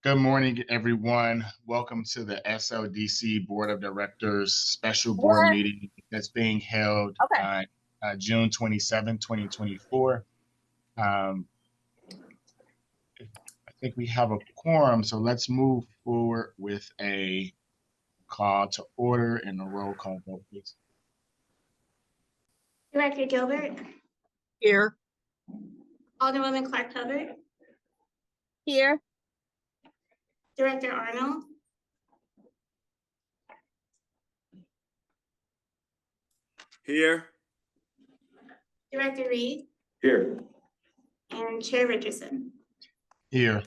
Good morning, everyone. Welcome to the SLDC Board of Directors special board What? meeting that's being held Okay. on June 27, 2024. I think we have a quorum, so let's move forward with a call to order and a roll call vote, please. Director Gilbert, Here. Alderwoman Clark Hubbard, Here. Director Arnold, Here. Director Reed, Here. and Chair Richardson. Here.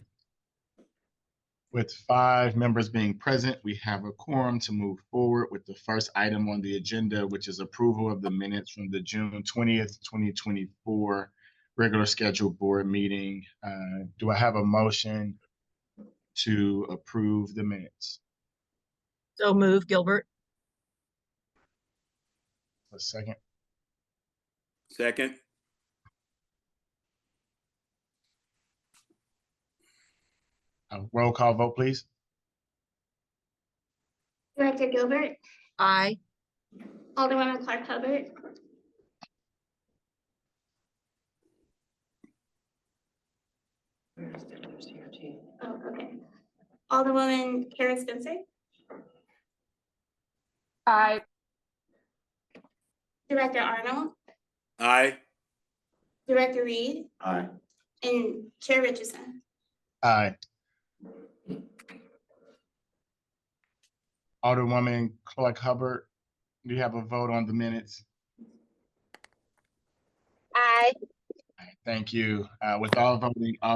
With 5 members being present, we have a quorum to move forward with the first item on the agenda, which is approval of the minutes from the June 20th, 2024 regular scheduled board meeting. Do I have a motion to approve the minutes? So move, Gilbert. A second. Second. Roll call vote, please. Director Gilbert, Aye. Alderwoman Clark Hubbard, oh, okay. Alderwoman Kara Spencer, Aye. Director Arnold, Aye. Director Reed, Aye. and Chair Richardson. Aye. Alderwoman Clark Hubbard, do you have a vote on the minutes? Aye. Thank you. With all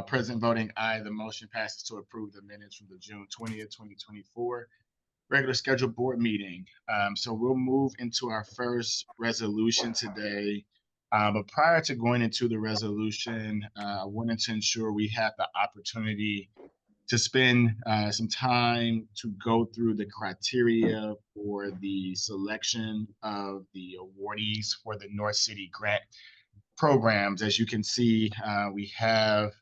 present voting aye, the motion passes to approve the minutes from the June 20th, 2024 regular scheduled board meeting. So we'll move into our first resolution today. But prior to going into the resolution, I wanted to ensure we have the opportunity to spend some time to go through the criteria for the selection of the awardees for the North City Grant programs. As you can see, we have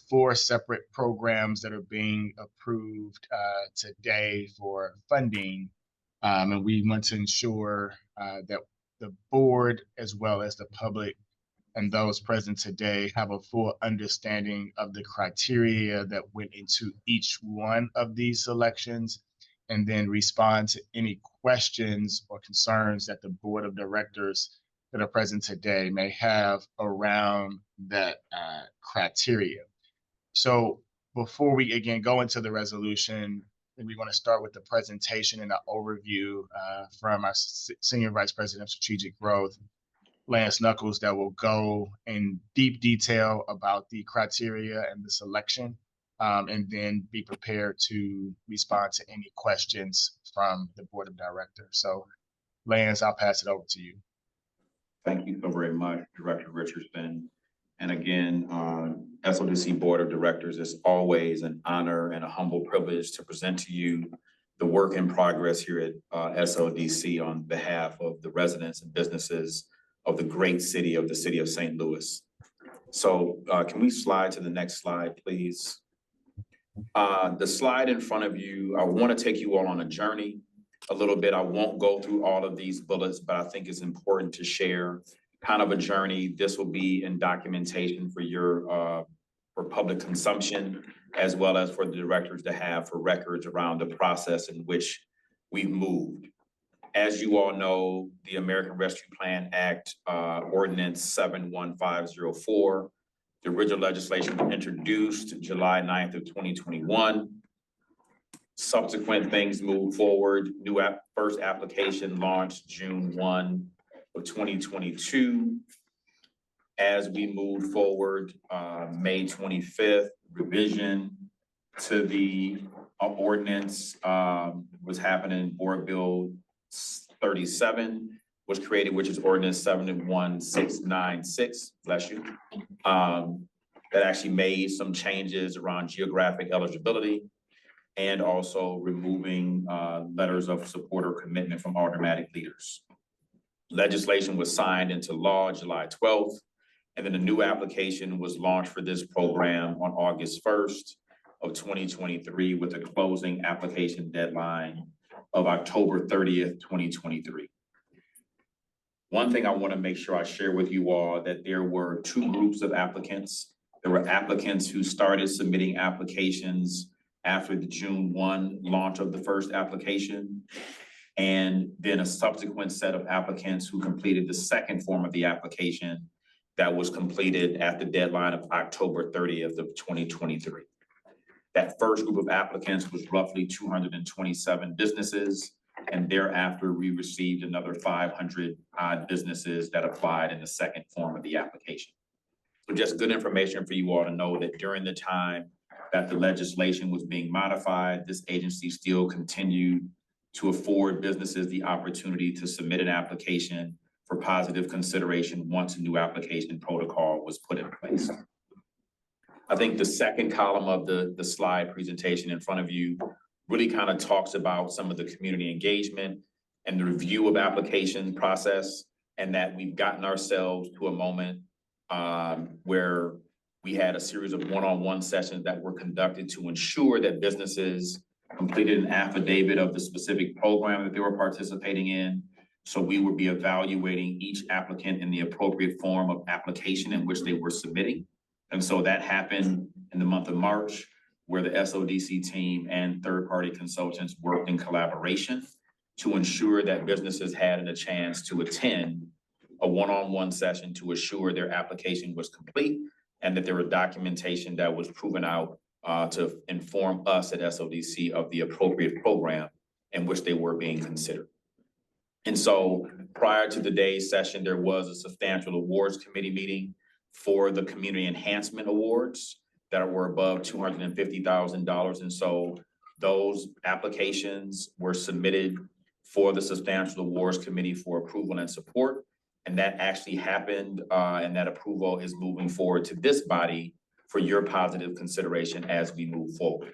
4 separate programs that are being approved today for funding. And we want to ensure that the board, as well as the public and those present today, have a full understanding of the criteria that went into each one of these selections, and then respond to any questions or concerns that the board of directors that are present today may have around that criteria. So before we again go into the resolution, we want to start with the presentation and an overview from our Senior Vice President of Strategic Growth, Lance Knuckles, that will go in deep detail about the criteria and the selection, and then be prepared to respond to any questions from the board of directors. So Lance, I'll pass it over to you. Thank you so very much, Director Richardson. And again, SLDC Board of Directors, it's always an honor and a humble privilege to present to you the work in progress here at SLDC on behalf of the residents and businesses of the great city of St. Louis. So can we slide to the next slide, please? The slide in front of you, I want to take you all on a journey a little bit. I won't go through all of these bullets, but I think it's important to share kind of a journey. This will be in documentation for your for public consumption, as well as for the directors to have for records around the process in which we've moved. As you all know, the American Rescue Plan Act, Ordinance 71504, the original legislation was introduced July 9th of 2021. Subsequent things moved forward. First application launched June 1 of 2022. As we moved forward, May 25th, revision to the ordinance was happening. Board Bill 37 was created, which is Ordinance 71696, bless you. That actually made some changes around geographic eligibility and also removing letters of support or commitment from automatic leaders. Legislation was signed into law July 12th, and then a new application was launched for this program on August 1st of 2023 with a closing application deadline of October 30th, 2023. One thing I want to make sure I share with you all that there were two groups of applicants. There were applicants who started submitting applications after the June 1 launch of the first application, and then a subsequent set of applicants who completed the second form of the application that was completed at the deadline of October 30th of 2023. That first group of applicants was roughly 227 businesses, and thereafter we received another 500 odd businesses that applied in the second form of the application. So just good information for you all to know that during the time that the legislation was being modified, this agency still continued to afford businesses the opportunity to submit an application for positive consideration once a new application protocol was put in place. I think the second column of the slide presentation in front of you really kind of talks about some of the community engagement and the review of application process, and that we've gotten ourselves to a moment where we had a series of one-on-one sessions that were conducted to ensure that businesses completed an affidavit of the specific program that they were participating in. So we would be evaluating each applicant in the appropriate form of application in which they were submitting. And so that happened in the month of March, where the SLDC team and third-party consultants worked in collaboration to ensure that businesses had a chance to attend a one-on-one session to assure their application was complete and that there was documentation that was proven out to inform us at SLDC of the appropriate program in which they were being considered. And so prior to today's session, there was a substantial awards committee meeting for the community enhancement awards that were above $250,000. And so those applications were submitted for the substantial awards committee for approval and support. And that actually happened, and that approval is moving forward to this body for your positive consideration as we move forward.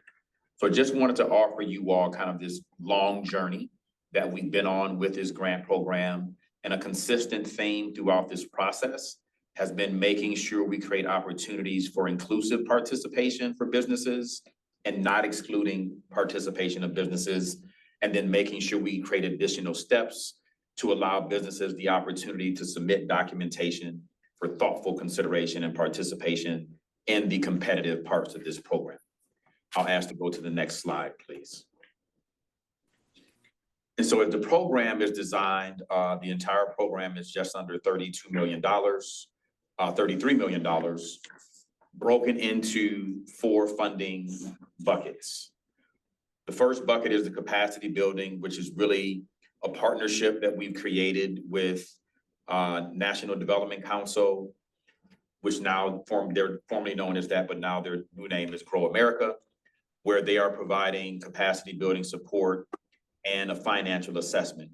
So I just wanted to offer you all kind of this long journey that we've been on with this grant program, and a consistent theme throughout this process has been making sure we create opportunities for inclusive participation for businesses and not excluding participation of businesses, and then making sure we create additional steps to allow businesses the opportunity to submit documentation for thoughtful consideration and participation in the competitive parts of this program. I'll ask to go to the next slide, please. And so if the program is designed, the entire program is just under $32 million, $33 million, broken into 4 funding buckets. The first bucket is the capacity building, which is really a partnership that we've created with National Development Council, which now they're formerly known as that, but now their new name is Grow America, where they are providing capacity building support and a financial assessment.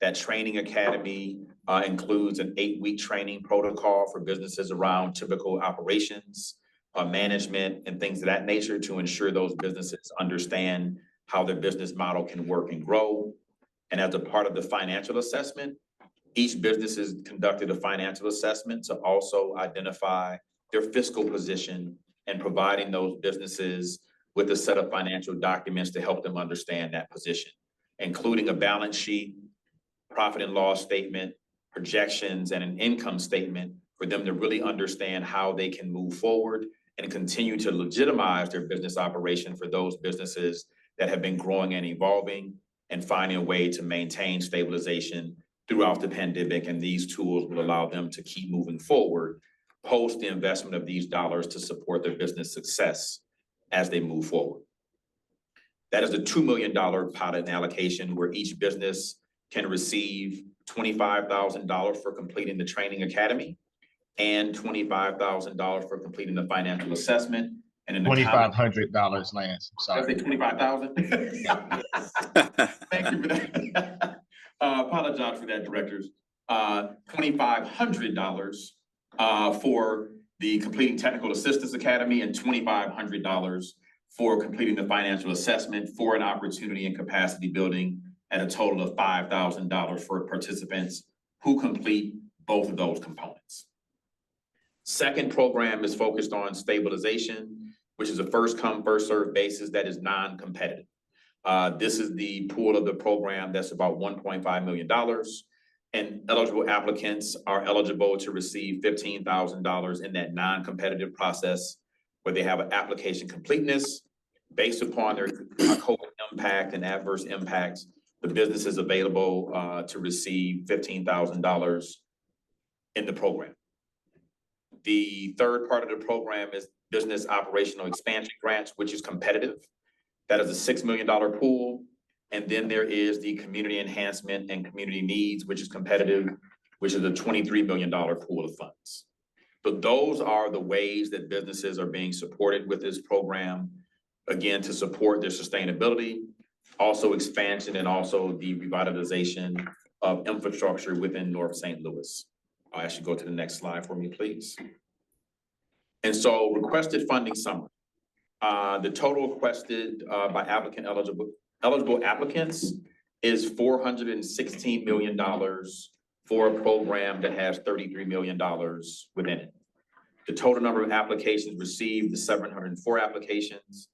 That training academy includes an 8-week training protocol for businesses around typical operations, management, and things of that nature to ensure those businesses understand how their business model can work and grow. And as a part of the financial assessment, each business is conducted a financial assessment to also identify their fiscal position and providing those businesses with a set of financial documents to help them understand that position, including a balance sheet, profit and loss statement, projections, and an income statement for them to really understand how they can move forward and continue to legitimize their business operation for those businesses that have been growing and evolving, and finding a way to maintain stabilization throughout the pandemic. And these tools will allow them to keep moving forward post the investment of these dollars to support their business success as they move forward. That is a $2 million pilot allocation where each business can receive $25,000 for completing the training academy and $25,000 for completing the financial assessment. And in the $2,500, Lance. I'm Did I say sorry. 25,000? Thank you for that. Apologize for that, directors. $2,500 for the completing technical assistance academy and $2,500 for completing the financial assessment for an opportunity and capacity building at a total of $5,000 for participants who complete both of those components. Second program is focused on stabilization, which is a first come, first served basis that is non-competitive. This is the pool of the program that's about $1.5 million. And eligible applicants are eligible to receive $15,000 in that non-competitive process where they have an application completeness based upon their COVID impact and adverse impacts. The business is available to receive $15,000 in the program. The third part of the program is business operational expansion grants, which is competitive. That is a $6 million pool. And then there is the community enhancement and community needs, which is competitive, which is a $23 million pool of funds. But those are the ways that businesses are being supported with this program, again, to support their sustainability, also expansion, and also the revitalization of infrastructure within North St. Louis. I'll actually go to the next slide for me, please. And so requested funding summary. The total requested by eligible applicants is $416 million for a program that has $33 million within it. The total number of applications received is 704 applications,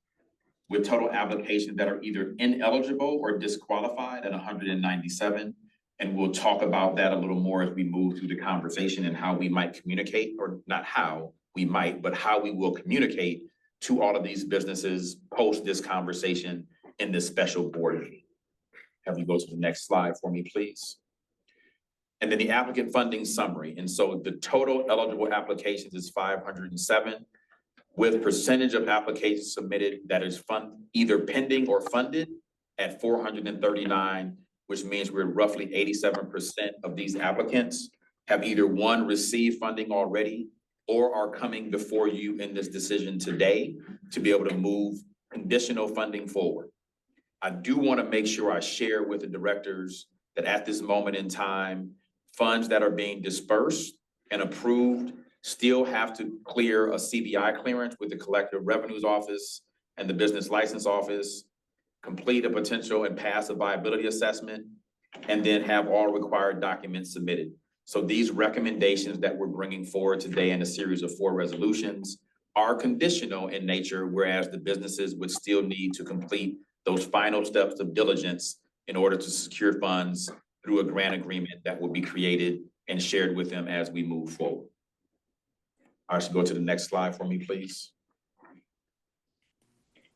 with total applications that are either ineligible or disqualified at 197. And we'll talk about that a little more as we move through the conversation and how we might communicate, or not how we might, but how we will communicate to all of these businesses post this conversation in this special board meeting. Have you go to the next slide for me, please. And then the applicant funding summary. And so the total eligible applications is 507, with percentage of applications submitted that is either pending or funded at 439, which means we're roughly 87% of these applicants have either one, received funding already, or are coming before you in this decision today to be able to move conditional funding forward. I do want to make sure I share with the directors that at this moment in time, funds that are being dispersed and approved still have to clear a CBI clearance with the Collective Revenues Office and the Business License Office, complete a potential and pass a viability assessment, and then have all required documents submitted. So these recommendations that we're bringing forward today in a series of 4 resolutions are conditional in nature, whereas the businesses would still need to complete those final steps of diligence in order to secure funds through a grant agreement that will be created and shared with them as we move forward. I should go to the next slide for me, please.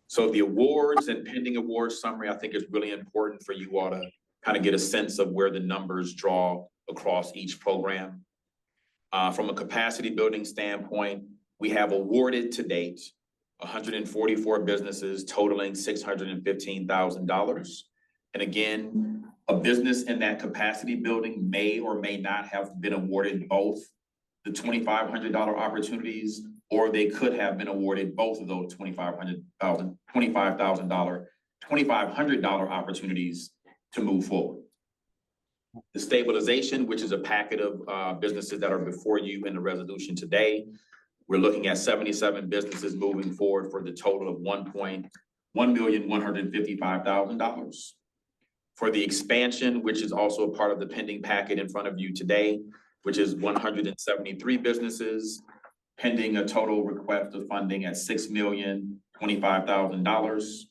So the awards and pending awards summary, I think is really important for you all to kind of get a sense of where the numbers draw across each program. From a capacity building standpoint, we have awarded to date 144 businesses totaling $615,000. And again, a business in that capacity building may or may not have been awarded both the $2,500 opportunities, or they could have been awarded both of those $2,500 opportunities to move forward. The stabilization, which is a packet of businesses that are before you in the resolution today, we're looking at 77 businesses moving forward for the total of $1,155,000. For the expansion, which is also a part of the pending packet in front of you today, which is 173 businesses, pending a total request of funding at $6,025,000.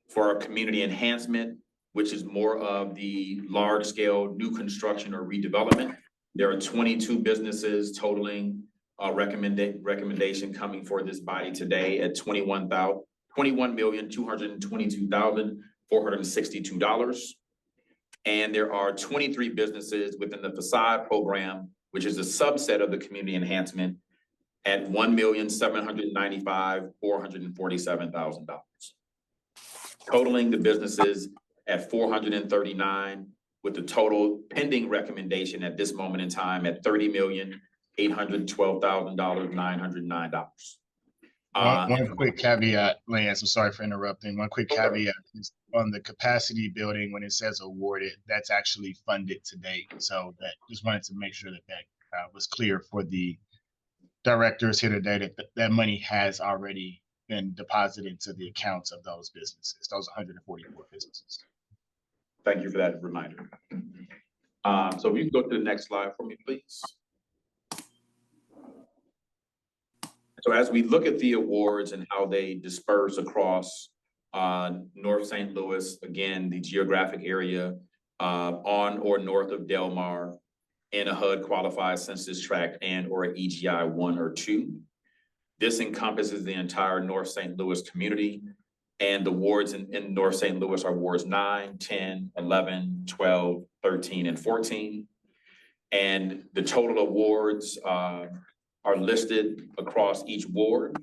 For our community enhancement, which is more of the large scale new construction or redevelopment, there are 22 businesses totaling recommendation coming for this body today at $21,222,462. And there are 23 businesses within the facade program, which is a subset of the community enhancement, at $1,795,447,000. Totaling the businesses at 439, with the total pending recommendation at this moment in time at $30,812,909. One quick caveat, Lance, I'm sorry for interrupting. One quick caveat is on the capacity building, when it says awarded, that's actually funded to date. So that just wanted to make sure that was clear for the directors here today, that that money has already been deposited into the accounts of those businesses, those 144 businesses. Thank you for that reminder. So if you can go to the next slide for me, please. So as we look at the awards and how they disperse across North St. Louis, again, the geographic area on or north of Del Mar, in a HUD qualified census tract and or a EGI 1 or 2. This encompasses the entire North St. Louis community, and the wards in North St. Louis are wards 9, 10, 11, 12, 13, and 14. And the total awards are listed across each ward,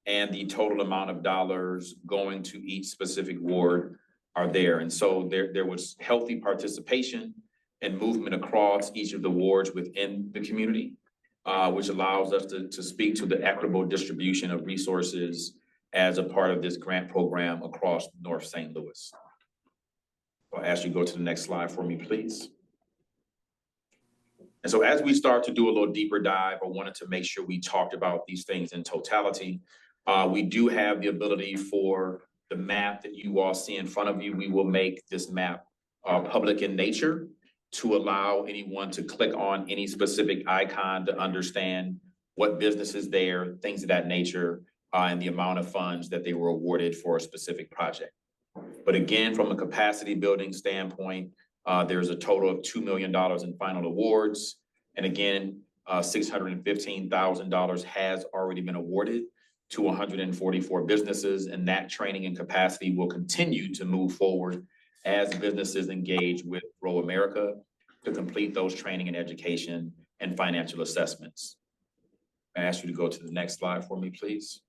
and the total amount of dollars going to each specific ward are there. And so there was healthy participation and movement across each of the wards within the community, which allows us to speak to the equitable distribution of resources as a part of this grant program across North St. Louis. I'll ask you to go to the next slide for me, please. And so as we start to do a little deeper dive, I wanted to make sure we talked about these things in totality. We do have the ability for the map that you all see in front of you. We will make this map public in nature to allow anyone to click on any specific icon to understand what business is there, things of that nature, and the amount of funds that they were awarded for a specific project. But again, from a capacity building standpoint, there's a total of $2 million in final awards. And again, $615,000 has already been awarded to 144 businesses, and that training and capacity will continue to move forward as businesses engage with Grow America to complete those training and education and financial assessments. I ask you to go to the next slide for me, please.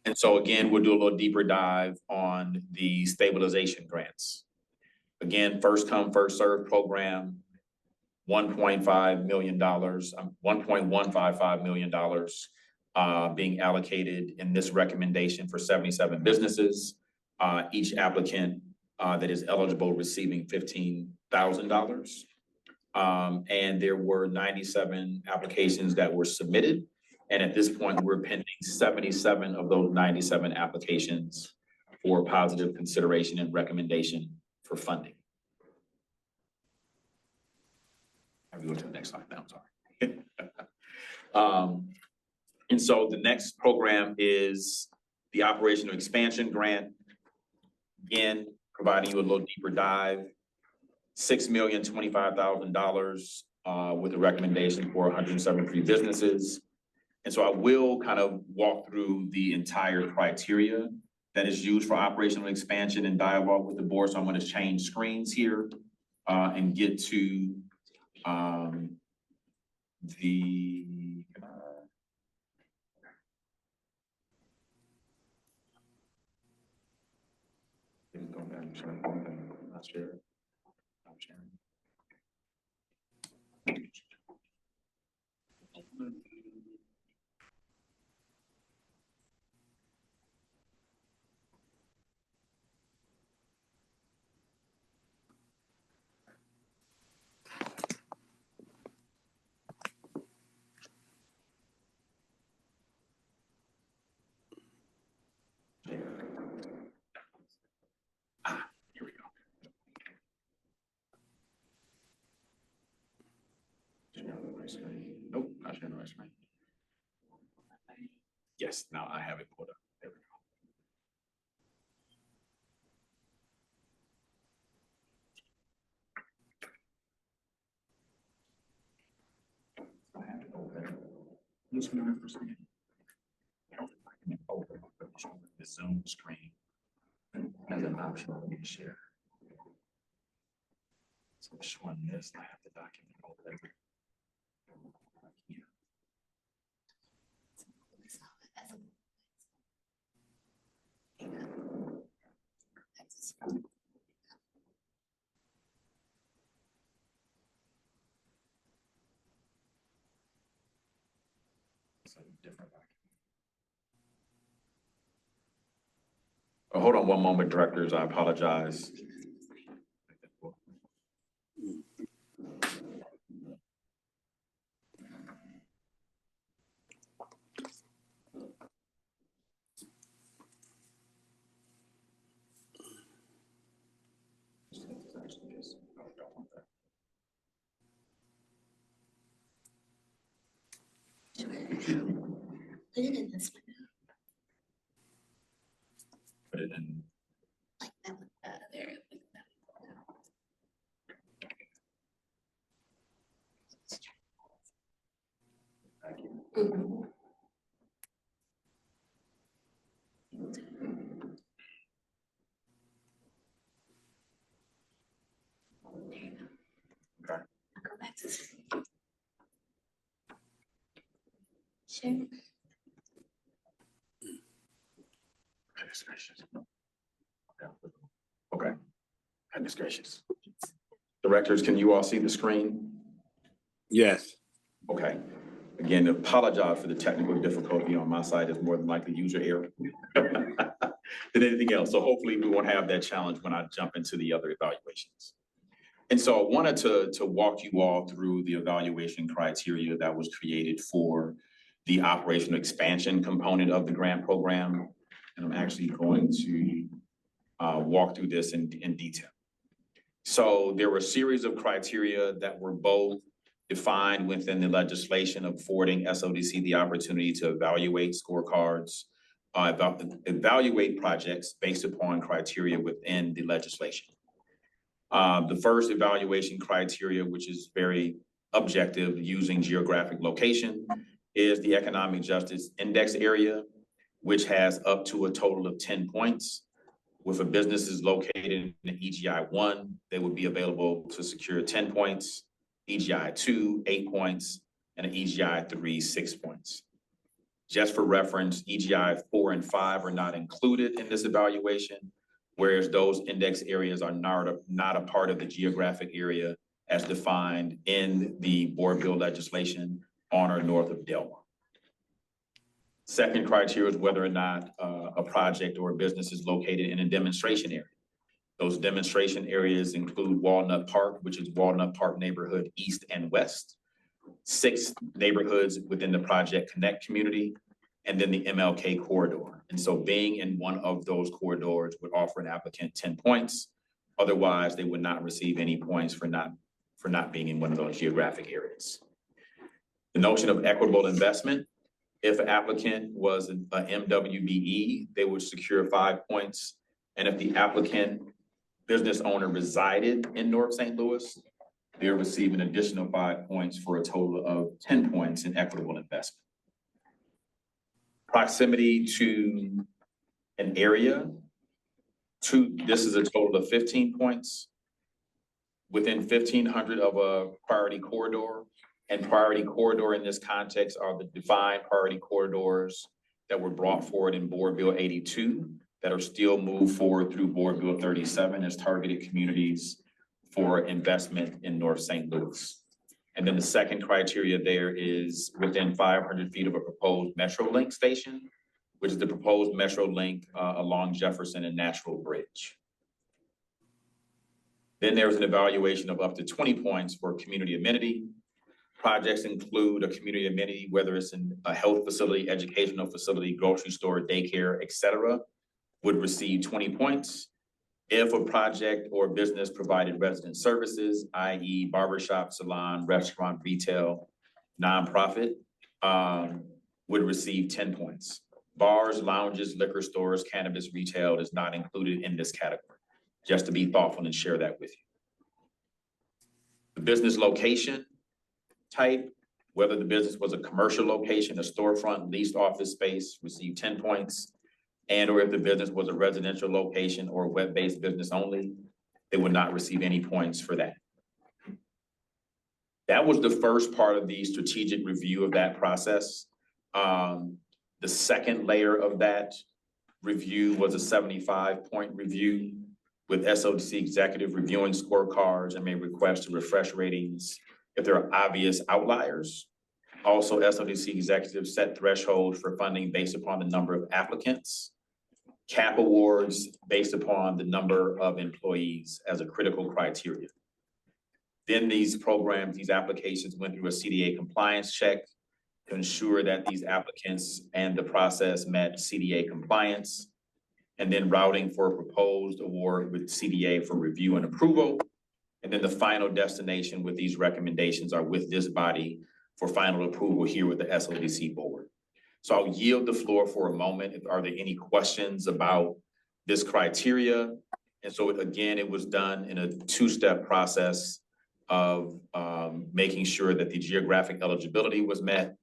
And so again, we'll do a little deeper dive on the stabilization grants. Again, first come, first served program, $1.5 million, $1.155 million being allocated in this recommendation for 77 businesses. Each applicant that is eligible receiving $15,000. And there were 97 applications that were submitted. And at this point, we're pending 77 of those 97 applications for positive consideration and recommendation for funding. I will go to the next slide now, I'm sorry. And so the next program is the operational expansion grant. Again, providing you a little deeper dive, $6,025,000 with a recommendation for 173 businesses. And so I will kind of walk through the entire criteria that is used for operational expansion and dialogue with the board. So I'm going to change screens here and get to the not sure. I'm sharing. Here we go. Sharing the right screen. Nope, not sharing the right screen. Yes, now I have it pulled up. There we go. I have it open. Just gonna for a second. I can open the Zoom screen as an option for me to share. So showing this, I have the document open. It's a different document. Oh, hold on one moment, directors. I apologize. Put it in this one, Put it in. like that one, there. Like that. Mhm. There you go. Okay. I'll go back to. Share. Goodness gracious. Okay. Goodness gracious. Directors, can you all see the screen? Yes. Okay. Again, apologize for the technical difficulty on my side. Is more than likely user error than anything else. So hopefully we won't have that challenge when I jump into the other evaluations. And so I wanted to walk you all through the evaluation criteria that was created for the operational expansion component of the grant program. And I'm actually going to walk through this in detail. So there were a series of criteria that were both defined within the legislation affording SLDC the opportunity to evaluate scorecards, evaluate projects based upon criteria within the legislation. The first evaluation criteria, which is very objective using geographic location, is the Economic Justice Index area, which has up to a total of 10 points. If a business is located in EGI 1, they would be available to secure 10 points, EGI 2, 8 points, and an EGI 3, 6 points. Just for reference, EGI 4 and 5 are not included in this evaluation, whereas those index areas are not a part of the geographic area as defined in the board bill legislation on or north of Delmar. Second criteria is whether or not a project or a business is located in a demonstration area. Those demonstration areas include Walnut Park, which is Walnut Park neighborhood east and west, 6 neighborhoods within the Project Connect community, and then the MLK corridor. And so being in one of those corridors would offer an applicant 10 points. Otherwise, they would not receive any points for not being in one of those geographic areas. The notion of equitable investment. If an applicant was a MWBE, they would secure 5 points. And if the applicant business owner resided in North St. Louis, they'll receive an additional 5 points for a total of 10 points in equitable investment. Proximity to an area, this is a total of 15 points. Within 1,500 of a priority corridor. And priority corridor in this context are the defined priority corridors that were brought forward in Board Bill 82 that are still moved forward through Board Bill 37 as targeted communities for investment in North St. Louis. And then the second criteria there is within 500 feet of a proposed MetroLink station, which is the proposed MetroLink along Jefferson and Natural Bridge. Then there's an evaluation of up to 20 points for community amenity. Projects include a community amenity, whether it's in a health facility, educational facility, grocery store, daycare, et cetera, would receive 20 points. If a project or business provided resident services, i.e. barbershop, salon, restaurant, retail, nonprofit, would receive 10 points. Bars, lounges, liquor stores, cannabis retail is not included in this category, just to be thoughtful and share that with you. The business location type, whether the business was a commercial location, a storefront, leased office space, received 10 points. And or if the business was a residential location or web-based business only, they would not receive any points for that. That was the first part of the strategic review of that process. The second layer of that review was a 75-point review with SLDC executive reviewing scorecards and may request to refresh ratings if there are obvious outliers. Also, SLDC executives set thresholds for funding based upon the number of applicants, cap awards based upon the number of employees as a critical criteria. Then these programs, these applications went through a CDA compliance check to ensure that these applicants and the process met CDA compliance, and then routing for a proposed award with CDA for review and approval. And then the final destination with these recommendations are with this body for final approval here with the SLDC board. So I'll yield the floor for a moment. Are there any questions about this criteria? And so again, it was done in a two-step process of making sure that the geographic eligibility was met,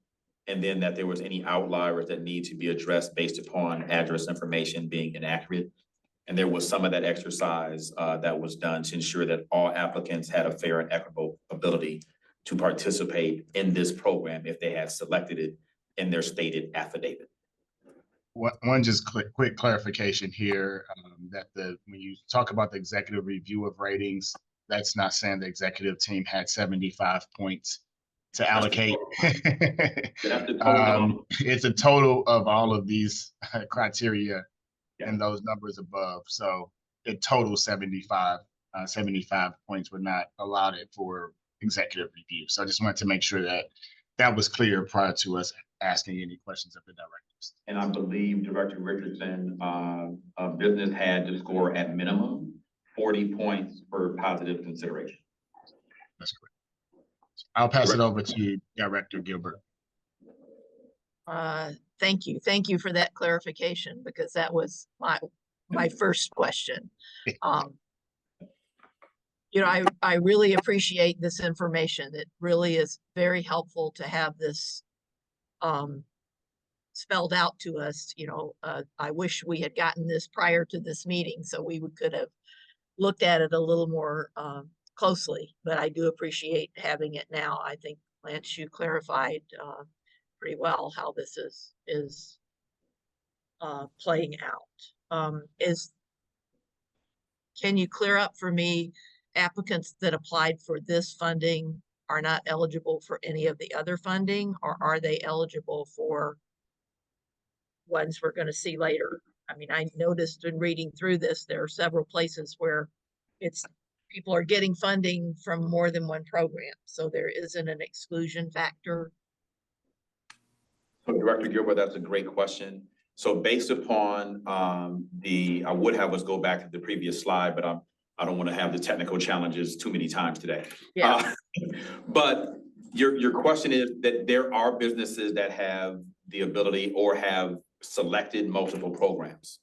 and then that there was any outliers that need to be addressed based upon address information being inaccurate. And there was some of that exercise that was done to ensure that all applicants had a fair and equitable ability to participate in this program if they had selected it in their stated affidavit. One just quick clarification here, that when you talk about the executive review of ratings, that's not saying the executive team had 75 points to allocate. That's the total. It's a total of all of these criteria Yeah. and those numbers above. So it total 75 points were not allotted for executive review. So I just wanted to make sure that that was clear prior to us asking any questions of the directors. And I believe Director Richardson, business had to score at minimum 40 points for positive consideration. That's correct. I'll pass it over to Director Gilbert. Thank you. Thank you for that clarification, because that was my first question. You know, I really appreciate this information. It really is very helpful to have this spelled out to us. You know, I wish we had gotten this prior to this meeting so we could have looked at it a little more closely, but I do appreciate having it now. I think, Lance, you clarified pretty well how this is playing out. Can you clear up for me, applicants that applied for this funding are not eligible for any of the other funding, or are they eligible for ones we're going to see later? I mean, I noticed in reading through this, there are several places where people are getting funding from more than one program, so there isn't an exclusion factor. So Director Gilbert, that's a great question. So based upon I would have us go back to the previous slide, but I don't want to have the technical challenges too many times today. Yeah. But your question is that there are businesses that have the ability or have selected multiple programs.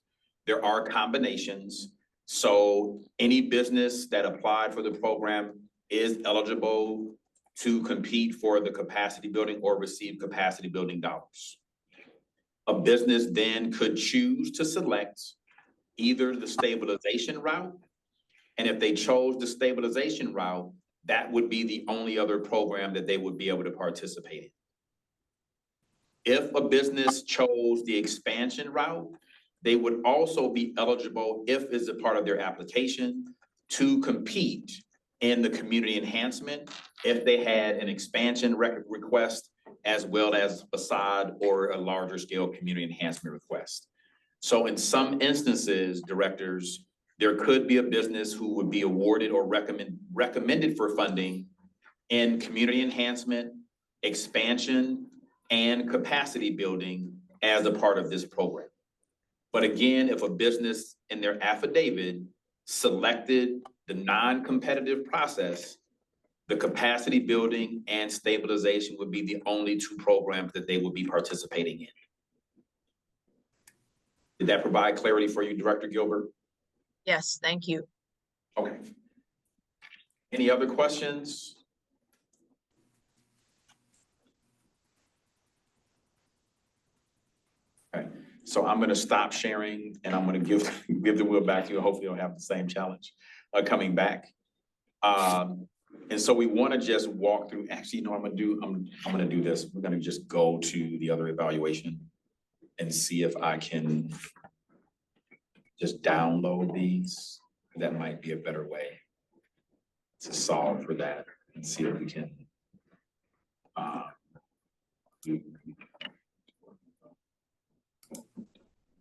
There are combinations. So any business that applied for the program is eligible to compete for the capacity building or receive capacity building dollars. A business then could choose to select either the stabilization route, and if they chose the stabilization route, that would be the only other program that they would be able to participate in. If a business chose the expansion route, they would also be eligible, if it's a part of their application, to compete in the community enhancement if they had an expansion request as well as facade or a larger scale community enhancement request. So in some instances, directors, there could be a business who would be awarded or recommended for funding in community enhancement, expansion, and capacity building as a part of this program. But again, if a business in their affidavit selected the non-competitive process, the capacity building and stabilization would be the only two programs that they would be participating in. Did that provide clarity for you, Director Gilbert? Yes, thank you. Okay. Any other questions? Okay, so I'm going to stop sharing and I'm going to give the wheel back to you. Hopefully you'll have the same challenge coming back. And so we want to just walk through, actually, you know, I'm going to do this. We're going to just go to the other evaluation and see if I can just download these. That might be a better way to solve for that and see if we can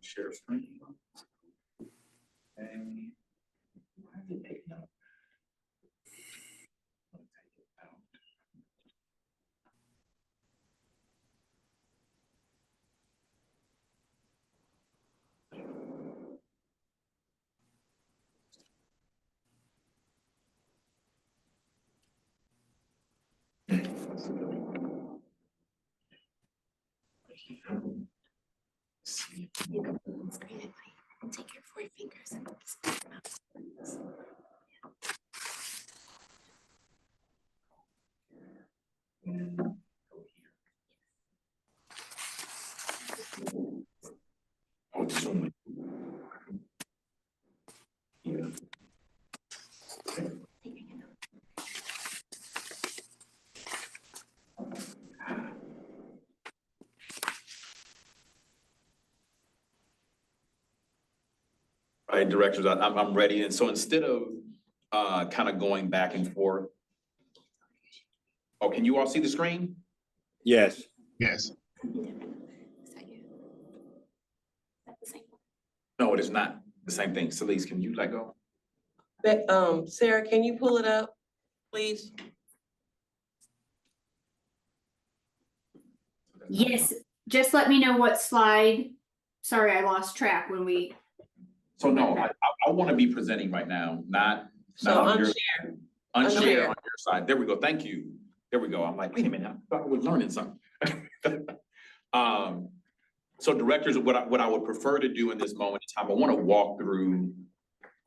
share screen. And why is it taking up? You can screen it, like, take your 4 fingers and spread them out. Oh, Zoom. Yeah. All right, directors, I'm ready. And so instead of kind of going back and forth. Oh, can you all see the screen? Yes. Yes. Is that you? Is that the same one? No, it is not the same thing. Celeste, can you let go? Sarah, can you pull it up, please? Yes, just let me know what slide. Sorry, I lost track when we. So no, I want to be presenting right now, not So on your, unshare. unshare Unshare. on your side. There we go. Thank you. There we go. I'm like, wait a minute, I thought I was learning something. So directors, what I would prefer to do in this moment in time, I want to walk through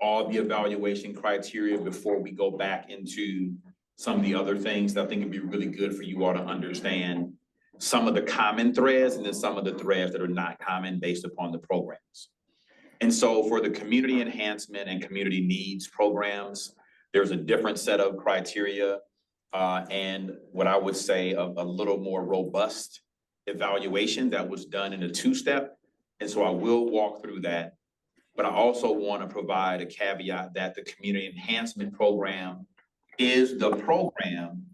all the evaluation criteria before we go back into some of the other things that I think would be really good for you all to understand some of the common threads and then some of the threads that are not common based upon the programs. And so for the community enhancement and community needs programs, there's a different set of criteria and what I would say a little more robust evaluation that was done in a 2-step. And so I will walk through that. But I also want to provide a caveat that the community enhancement program is the program.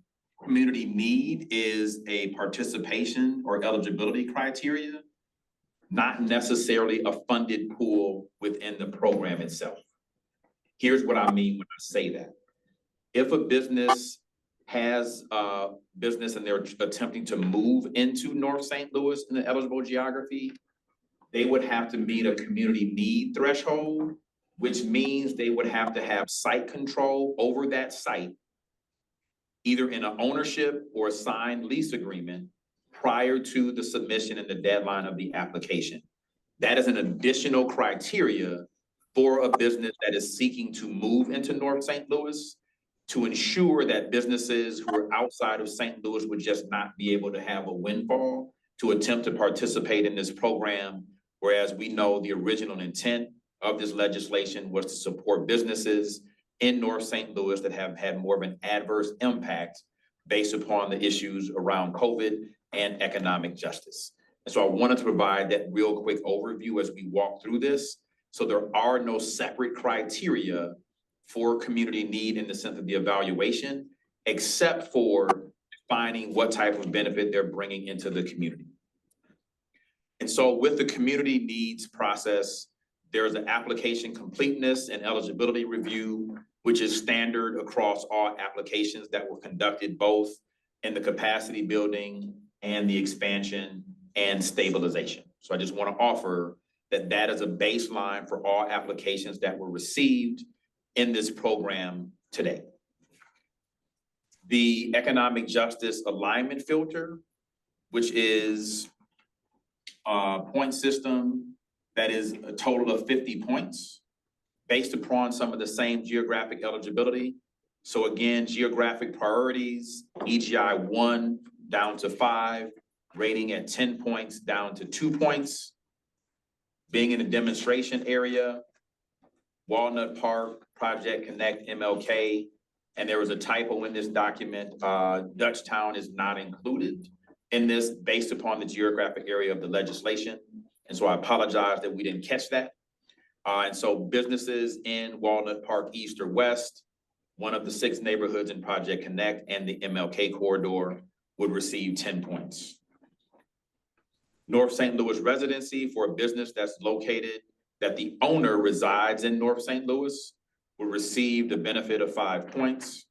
Community need is a participation or eligibility criteria, not necessarily a funded pool within the program itself. Here's what I mean when I say that. If a business has a business and they're attempting to move into North St. Louis in the eligible geography, they would have to meet a community need threshold, which means they would have to have site control over that site, either in an ownership or a signed lease agreement prior to the submission and the deadline of the application. That is an additional criteria for a business that is seeking to move into North St. Louis to ensure that businesses who are outside of St. Louis would just not be able to have a windfall to attempt to participate in this program. Whereas we know the original intent of this legislation was to support businesses in North St. Louis that have had more of an adverse impact based upon the issues around COVID and economic justice. And so I wanted to provide that real quick overview as we walk through this. So there are no separate criteria for community need in the sense of the evaluation, except for defining what type of benefit they're bringing into the community. And so with the community needs process, there's an application completeness and eligibility review, which is standard across all applications that were conducted both in the capacity building and the expansion and stabilization. So I just want to offer that that is a baseline for all applications that were received in this program today. The economic justice alignment filter, which is a point system that is a total of 50 points based upon some of the same geographic eligibility. So again, geographic priorities, EGI 1 down to 5, rating at 10 points down to 2 points. Being in a demonstration area, Walnut Park, Project Connect, MLK, and there was a typo in this document. Dutchtown is not included in this based upon the geographic area of the legislation. And so I apologize that we didn't catch that. And so businesses in Walnut Park East or West, one of the 6 neighborhoods in Project Connect and the MLK corridor would receive 10 points. North St. Louis residency for a business that's located, that the owner resides in North St. Louis will receive the benefit of 5 points.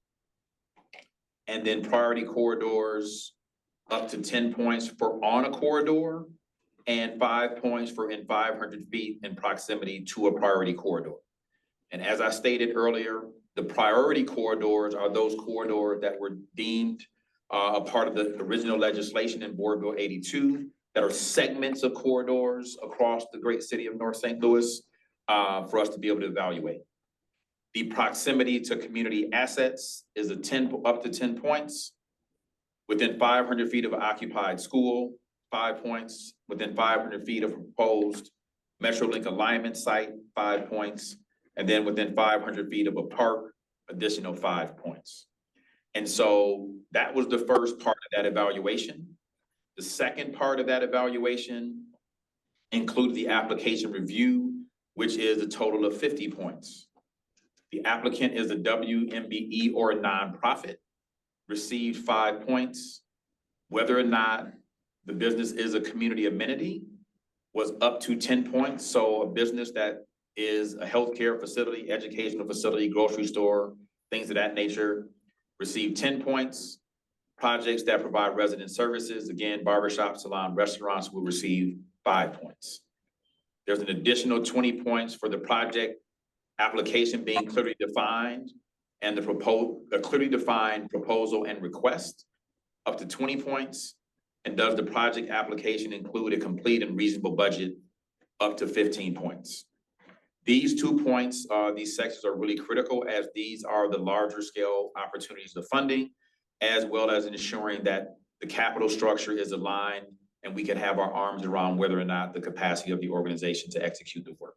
And then priority corridors up to 10 points for on a corridor and 5 points for in 500 feet in proximity to a priority corridor. And as I stated earlier, the priority corridors are those corridors that were deemed a part of the original legislation in Board Bill 82 that are segments of corridors across the great city of North St. Louis, for us to be able to evaluate. The proximity to community assets is up to 10 points. Within 500 feet of an occupied school, 5 points. Within 500 feet of a proposed Metrolink alignment site, 5 points. And then within 500 feet of a park, additional 5 points. And so that was the first part of that evaluation. The second part of that evaluation included the application review, which is a total of 50 points. The applicant is a WMBE or a nonprofit, received 5 points. Whether or not the business is a community amenity was up to 10 points. So a business that is a healthcare facility, educational facility, grocery store, things of that nature, received 10 points. Projects that provide resident services, again, barbershop, salon, restaurants, will receive 5 points. There's an additional 20 points for the project application being clearly defined and the clearly defined proposal and request, up to 20 points. And does the project application include a complete and reasonable budget, up to 15 points. These 2 points, these sections are really critical, as these are the larger scale opportunities of funding, as well as ensuring that the capital structure is aligned and we can have our arms around whether or not the capacity of the organization to execute the work.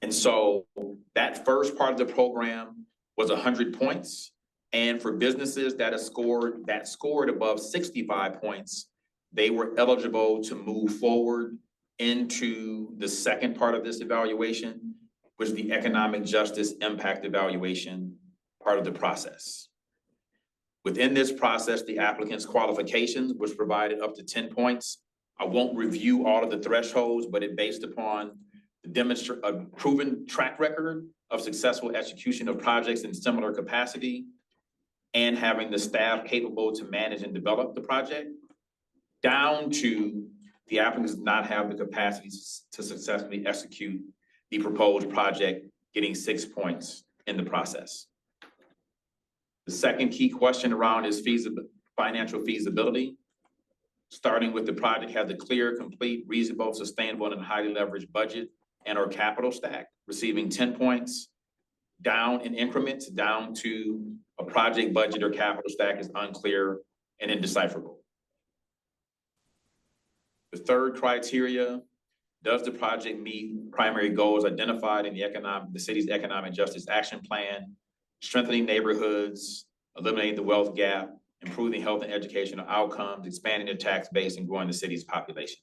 And so that first part of the program was 100 points. And for businesses that scored above 65 points, they were eligible to move forward into the second part of this evaluation, which is the economic justice impact evaluation part of the process. Within this process, the applicant's qualifications was provided up to 10 points. I won't review all of the thresholds, but it based upon a proven track record of successful execution of projects in similar capacity and having the staff capable to manage and develop the project, down to the applicant does not have the capacity to successfully execute the proposed project, getting 6 points in the process. The second key question around is financial feasibility. Starting with the project has a clear, complete, reasonable, sustainable, and highly leveraged budget and or capital stack, receiving 10 points. Down in increments, down to a project budget or capital stack is unclear and indecipherable. The third criteria, does the project meet primary goals identified in the city's economic justice action plan, strengthening neighborhoods, eliminating the wealth gap, improving health and educational outcomes, expanding the tax base, and growing the city's population.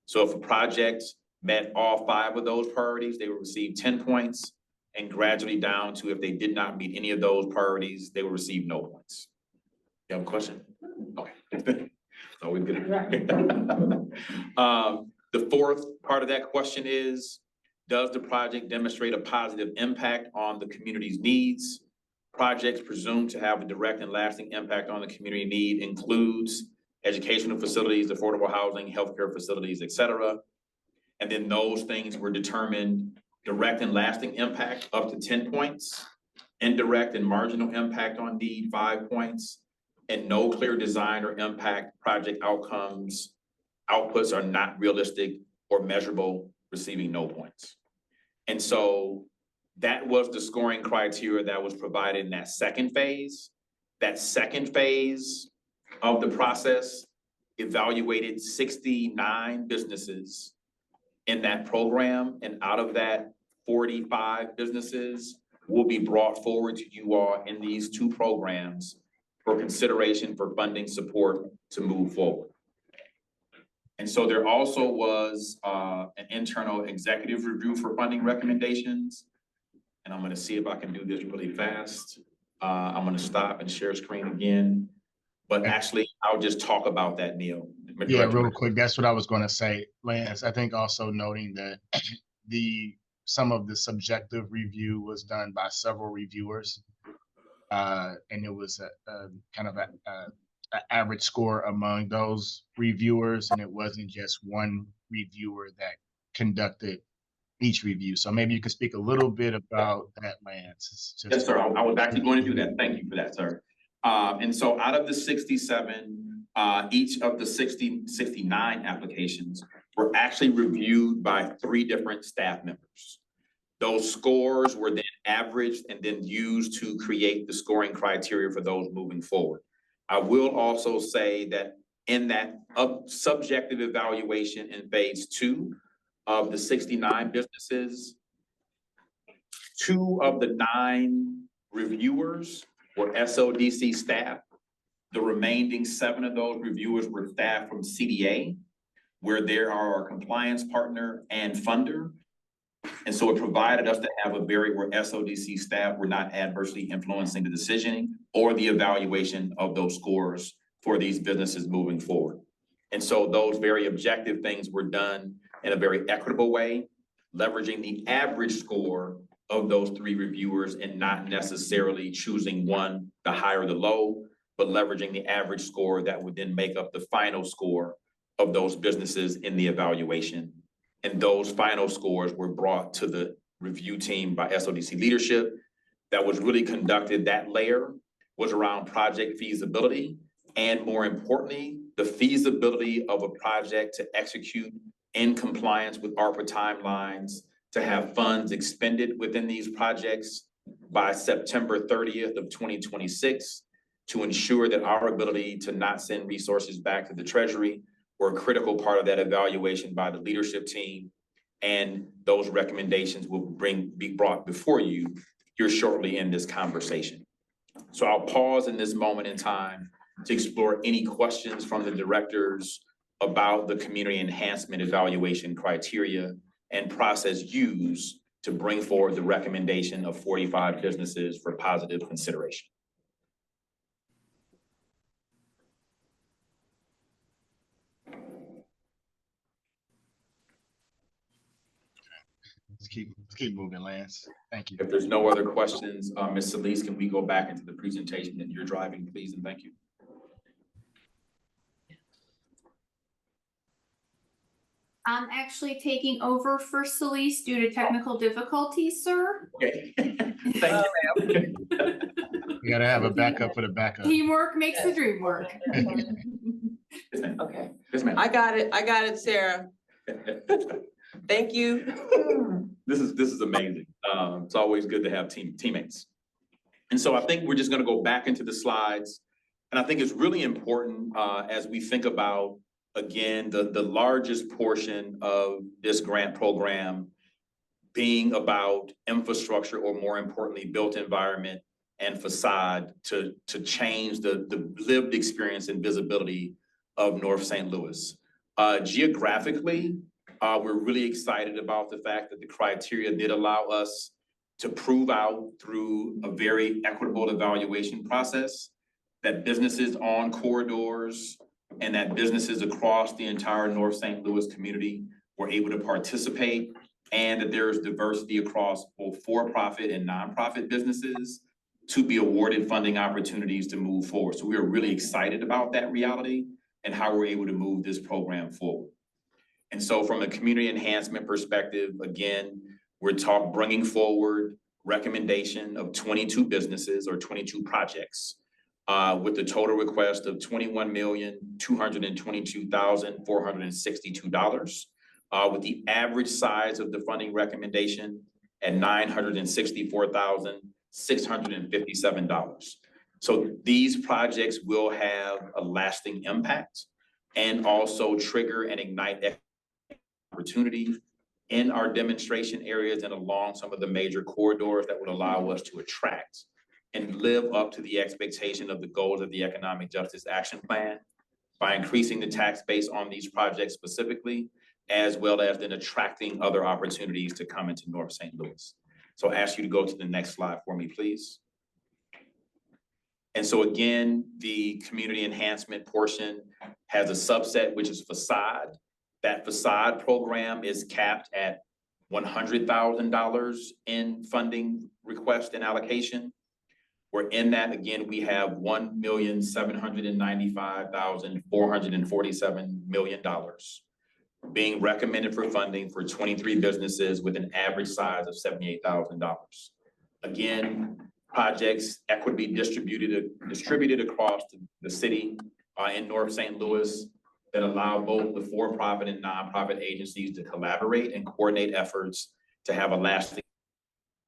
So if a project met all 5 of those priorities, they will receive 10 points, and gradually down to if they did not meet any of those priorities, they will receive no points. You have a question? Okay. Always good. The fourth part of that question is, does the project demonstrate a positive impact on the community's needs? Projects presumed to have a direct and lasting impact on the community need includes educational facilities, affordable housing, healthcare facilities, et cetera. And then those things were determined direct and lasting impact up to 10 points, indirect and marginal impact on need 5 points, and no clear design or impact project outcomes. Outputs are not realistic or measurable, receiving no points. And so that was the scoring criteria that was provided in that second phase. That second phase of the process evaluated 69 businesses in that program. And out of that, 45 businesses will be brought forward to you all in these 2 programs for consideration for funding support to move forward. And so there also was an internal executive review for funding recommendations. And I'm gonna see if I can do this really fast. I'm gonna stop and share screen again. But actually, I'll just talk about that, Neil. Yeah, real quick. That's what I was going to say, Lance. I think also noting that some of the subjective review was done by several reviewers, and it was a kind of an average score among those reviewers, and it wasn't just one reviewer that conducted each review. So maybe you could speak a little bit about that, Lance. Yes, sir. I was actually going to do that. Thank you for that, sir. And so out of the 67, Each of the 69 applications were actually reviewed by 3 different staff members. Those scores were then averaged and then used to create the scoring criteria for those moving forward. I will also say that in that subjective evaluation in phase 2 of the 69 businesses, 2 of the 9 reviewers were SLDC staff. The remaining 7 of those reviewers were staff from CDA, where there are our compliance partner and funder. And so it provided us to have where SLDC staff were not adversely influencing the decisioning or the evaluation of those scores for these businesses moving forward. And so those very objective things were done in a very equitable way, leveraging the average score of those 3 reviewers and not necessarily choosing one, the high or the low, but leveraging the average score that would then make up the final score of those businesses in the evaluation. And those final scores were brought to the review team by SLDC leadership. That was really conducted, that layer was around project feasibility, and more importantly, the feasibility of a project to execute in compliance with ARPA timelines, to have funds expended within these projects by September 30th of 2026, to ensure that our ability to not send resources back to the Treasury were a critical part of that evaluation by the leadership team. And those recommendations will be brought before you here shortly in this conversation. So I'll pause in this moment in time to explore any questions from the directors about the community enhancement evaluation criteria and process used to bring forward the recommendation of 45 businesses for positive consideration. Let's keep moving, Lance. Thank you. If there's no other questions, Ms. Solis, can we go back into the presentation that you're driving, please, and thank you. I'm actually taking over for Solis due to technical difficulties, sir. Okay. Thank you. You gotta have a backup for the backup. Teamwork makes the dream work. Yes, ma'am. Okay, Yes, ma'am. I got it, Sarah. Thank you. This is amazing. It's always good to have teammates. And so I think we're just gonna go back into the slides. And I think it's really important as we think about, again, the largest portion of this grant program being about infrastructure, or more importantly, built environment and facade to change the lived experience and visibility of North St. Louis. Geographically, we're really excited about the fact that the criteria did allow us to prove out through a very equitable evaluation process that businesses on corridors and that businesses across the entire North St. Louis community were able to participate, and that there's diversity across both for-profit and nonprofit businesses to be awarded funding opportunities to move forward. So we are really excited about that reality and how we're able to move this program forward. And so from a community enhancement perspective, again, we're bringing forward recommendation of 22 businesses or 22 projects with the total request of $21,222,462, with the average size of the funding recommendation at $964,657. So these projects will have a lasting impact and also trigger and ignite opportunity in our demonstration areas and along some of the major corridors that would allow us to attract and live up to the expectation of the goals of the Economic Justice Action Plan by increasing the tax base on these projects specifically, as well as then attracting other opportunities to come into North St. Louis. So I ask you to go to the next slide for me, please. And so again, the community enhancement portion has a subset, which is facade. That facade program is capped at $100,000 in funding request and allocation. Where in that, again, we have $1,795,447 being recommended for funding for 23 businesses with an average size of $78,000. Again, projects equitably distributed across the city in North St. Louis that allow both the for-profit and nonprofit agencies to collaborate and coordinate efforts to have a lasting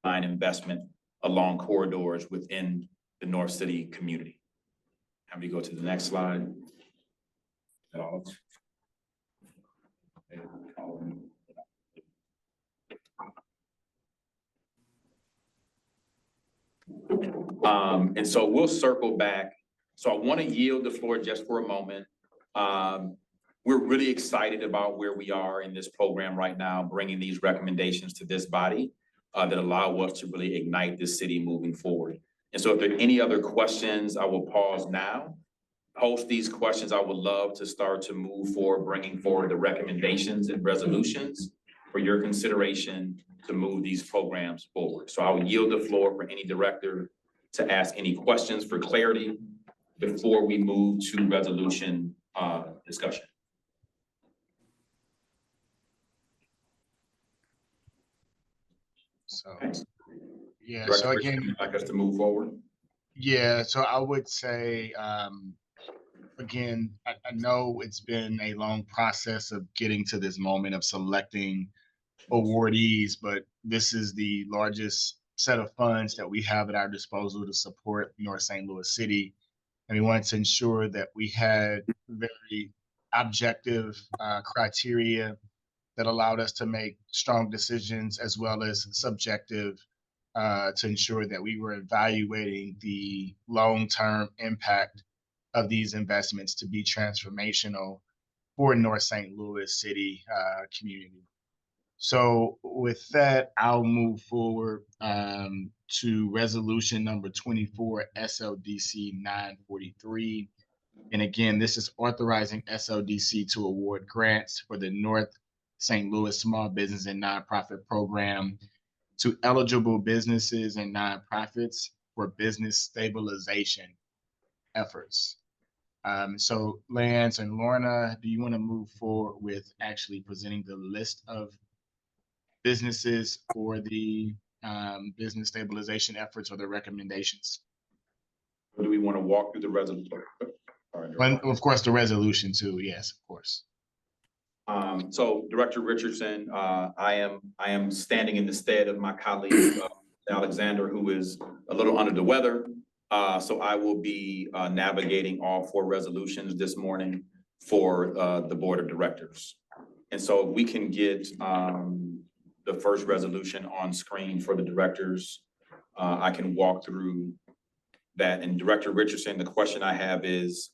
investment along corridors within the North City community. Have me go to the next slide. And so we'll circle back. So I want to yield the floor just for a moment. We're really excited about where we are in this program right now, bringing these recommendations to this body that allow us to really ignite this city moving forward. And so if there are any other questions, I will pause now. Post these questions, I would love to start to move forward, bringing forward the recommendations and resolutions for your consideration to move these programs forward. So I will yield the floor for any director to ask any questions for clarity before we move to resolution discussion. So, yeah, Director so Richardson, again, would you like us to move forward? yeah, so I would say, again, I know it's been a long process of getting to this moment of selecting awardees, but this is the largest set of funds that we have at our disposal to support North St. Louis City. And we wanted to ensure that we had very objective criteria that allowed us to make strong decisions, as well as subjective to ensure that we were evaluating the long-term impact of these investments to be transformational for North St. Louis City community. So with that, I'll move forward to resolution number 24, SLDC 943. And again, this is authorizing SLDC to award grants for the North St. Louis Small Business and Nonprofit Program to eligible businesses and nonprofits for business stabilization efforts. So Lance and Lorna, do you want to move forward with actually presenting the list of businesses for the business stabilization efforts or the recommendations? Or do we want to walk through the resolution? Of course, the resolution too. Yes, of course. So Director Richardson, I am standing in the stead of my colleague, Alexander, who is a little under the weather. So I will be navigating all 4 resolutions this morning for the Board of Directors. And so we can get the first resolution on screen for the directors. I can walk through that. And Director Richardson, the question I have is,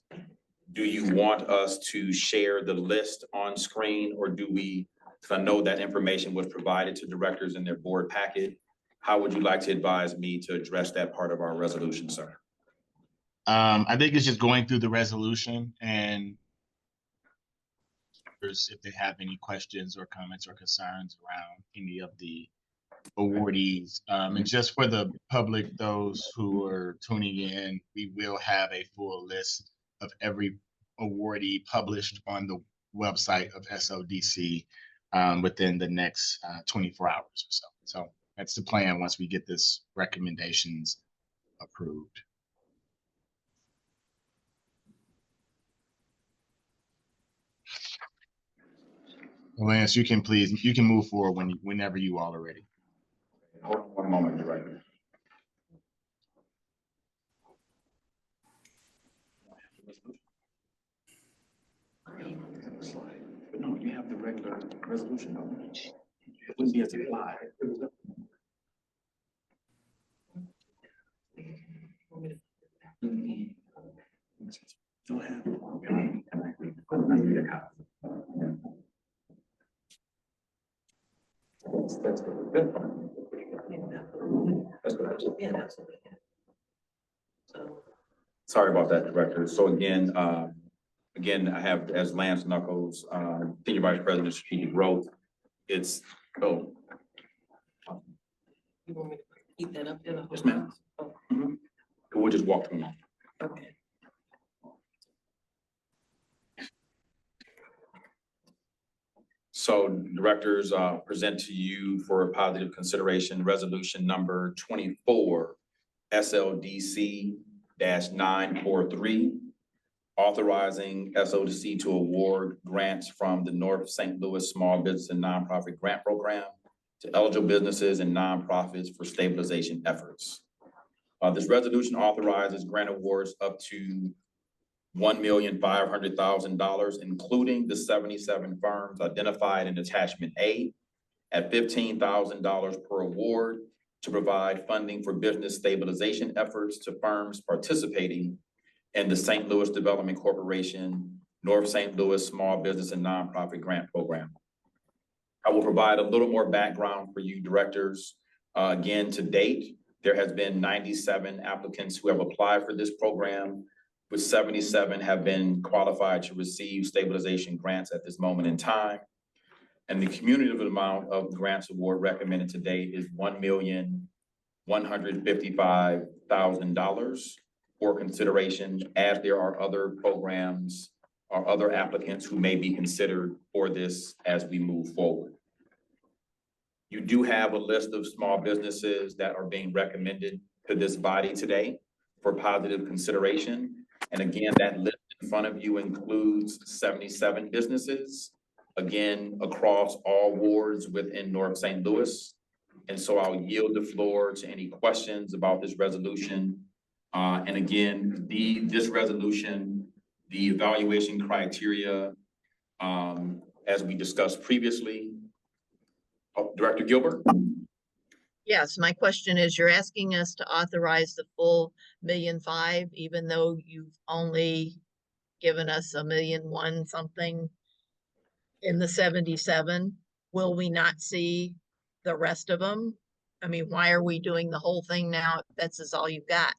do you want us to share the list on screen, or do we, because I know that information was provided to directors in their board packet. How would you like to advise me to address that part of our resolution, sir? I think it's just going through the resolution, and if they have any questions or comments or concerns around any of the awardees. And just for the public, those who are tuning in, we will have a full list of every awardee published on the website of SLDC within the next 24 hours or so. So that's the plan once we get this recommendations approved. Lance, you can move forward whenever you all are ready. Hold on one moment, Director. But no, you have the regular resolution on it. It wouldn't be as applied. Still have it. Okay. I need a copy. That's good. That's what I just. Yeah, absolutely. So. Sorry about that, Director. So again, I have as Lance Knuckles, Senior Vice President of Strategic Growth. It's You want me to keep that up there? Yes, ma'am. Oh. Mm-hmm. We'll just walk through them. Okay. So directors present to you for a positive consideration resolution number 24 SLDC-943. authorizing SLDC to award grants from the North St. Louis Small Business and Nonprofit Grant Program to eligible businesses and nonprofits for stabilization efforts. This resolution authorizes grant awards up to $1,500,000, including the 77 firms identified in attachment A at $15,000 per award to provide funding for business stabilization efforts to firms participating in the St. Louis Development Corporation, North St. Louis Small Business and Nonprofit Grant Program. I will provide a little more background for you directors. Again, to date, there has been 97 applicants who have applied for this program, with 77 have been qualified to receive stabilization grants at this moment in time. And the cumulative amount of grants award recommended to date is $1,155,000 for consideration, as there are other programs or other applicants who may be considered for this as we move forward. You do have a list of small businesses that are being recommended to this body today for positive consideration. And again, that list in front of you includes 77 businesses, again, across all wards within North St. Louis. And so I'll yield the floor to any questions about this resolution. And again, this resolution, the evaluation criteria, as we discussed previously. Director Gilbert? Yes, my question is, you're asking us to authorize the full $1.5 million, even though you've only given us $1.1 million something in the 77. Will we not see the rest of them? I mean, why are we doing the whole thing now if that's all you've got?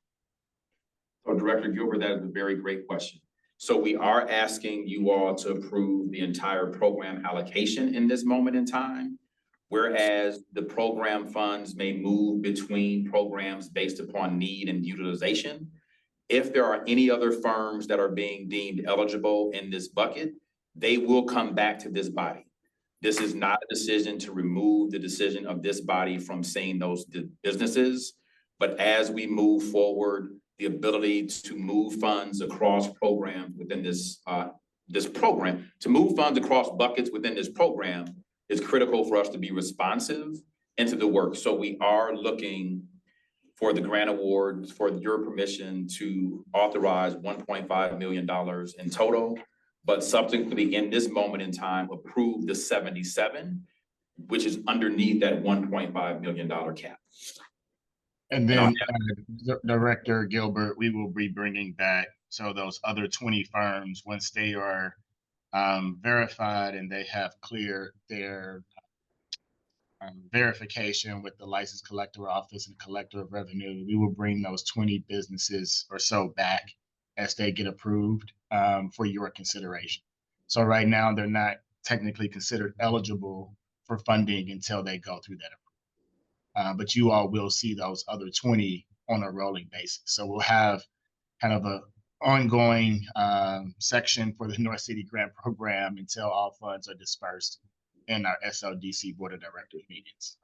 So Director Gilbert, that is a very great question. So we are asking you all to approve the entire program allocation in this moment in time. Whereas the program funds may move between programs based upon need and utilization. If there are any other firms that are being deemed eligible in this bucket, they will come back to this body. This is not a decision to remove the decision of this body from seeing those businesses, but as we move forward, the ability to move funds across programs within this program, to move funds across buckets within this program is critical for us to be responsive into the work. So we are looking for the grant awards, for your permission to authorize $1.5 million in total, but subsequently in this moment in time, approve the 77, which is underneath that $1.5 million cap. And then Director Gilbert, we will be bringing back, so those other 20 firms, once they are verified and they have cleared their verification with the license collector office and collector of revenue, we will bring those 20 businesses or so back as they get approved for your consideration. So right now, they're not technically considered eligible for funding until they go through that approval. But you all will see those other 20 on a rolling basis. So we'll have kind of a ongoing section for the North City Grant Program until all funds are dispersed in our SLDC Board of Directors meetings.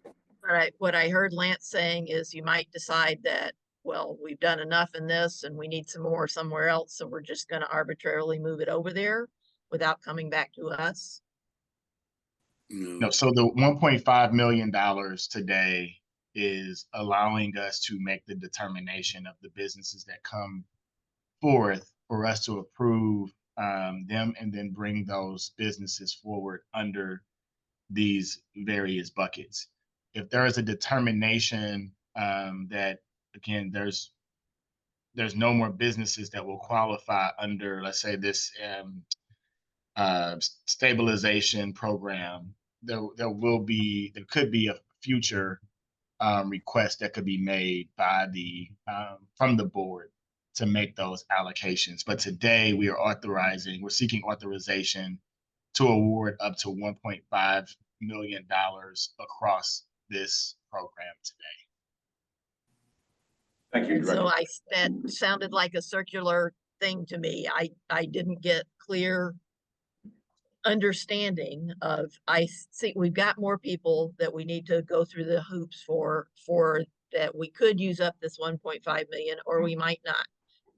All right, what I heard Lance saying is you might decide that, well, we've done enough in this and we need some more somewhere else, so we're just going to arbitrarily move it over there without coming back to us. No, so the $1.5 million today is allowing us to make the determination of the businesses that come forth for us to approve them and then bring those businesses forward under these various buckets. If there is a determination that, again, there's no more businesses that will qualify under, let's say, this stabilization program, there could be a future request that could be made by from the board to make those allocations. But today we're seeking authorization to award up to $1.5 million across this program today. Thank you, Director. So that sounded like a circular thing to me. I didn't get clear understanding of, I see we've got more people that we need to go through the hoops for that we could use up this 1.5 million or we might not.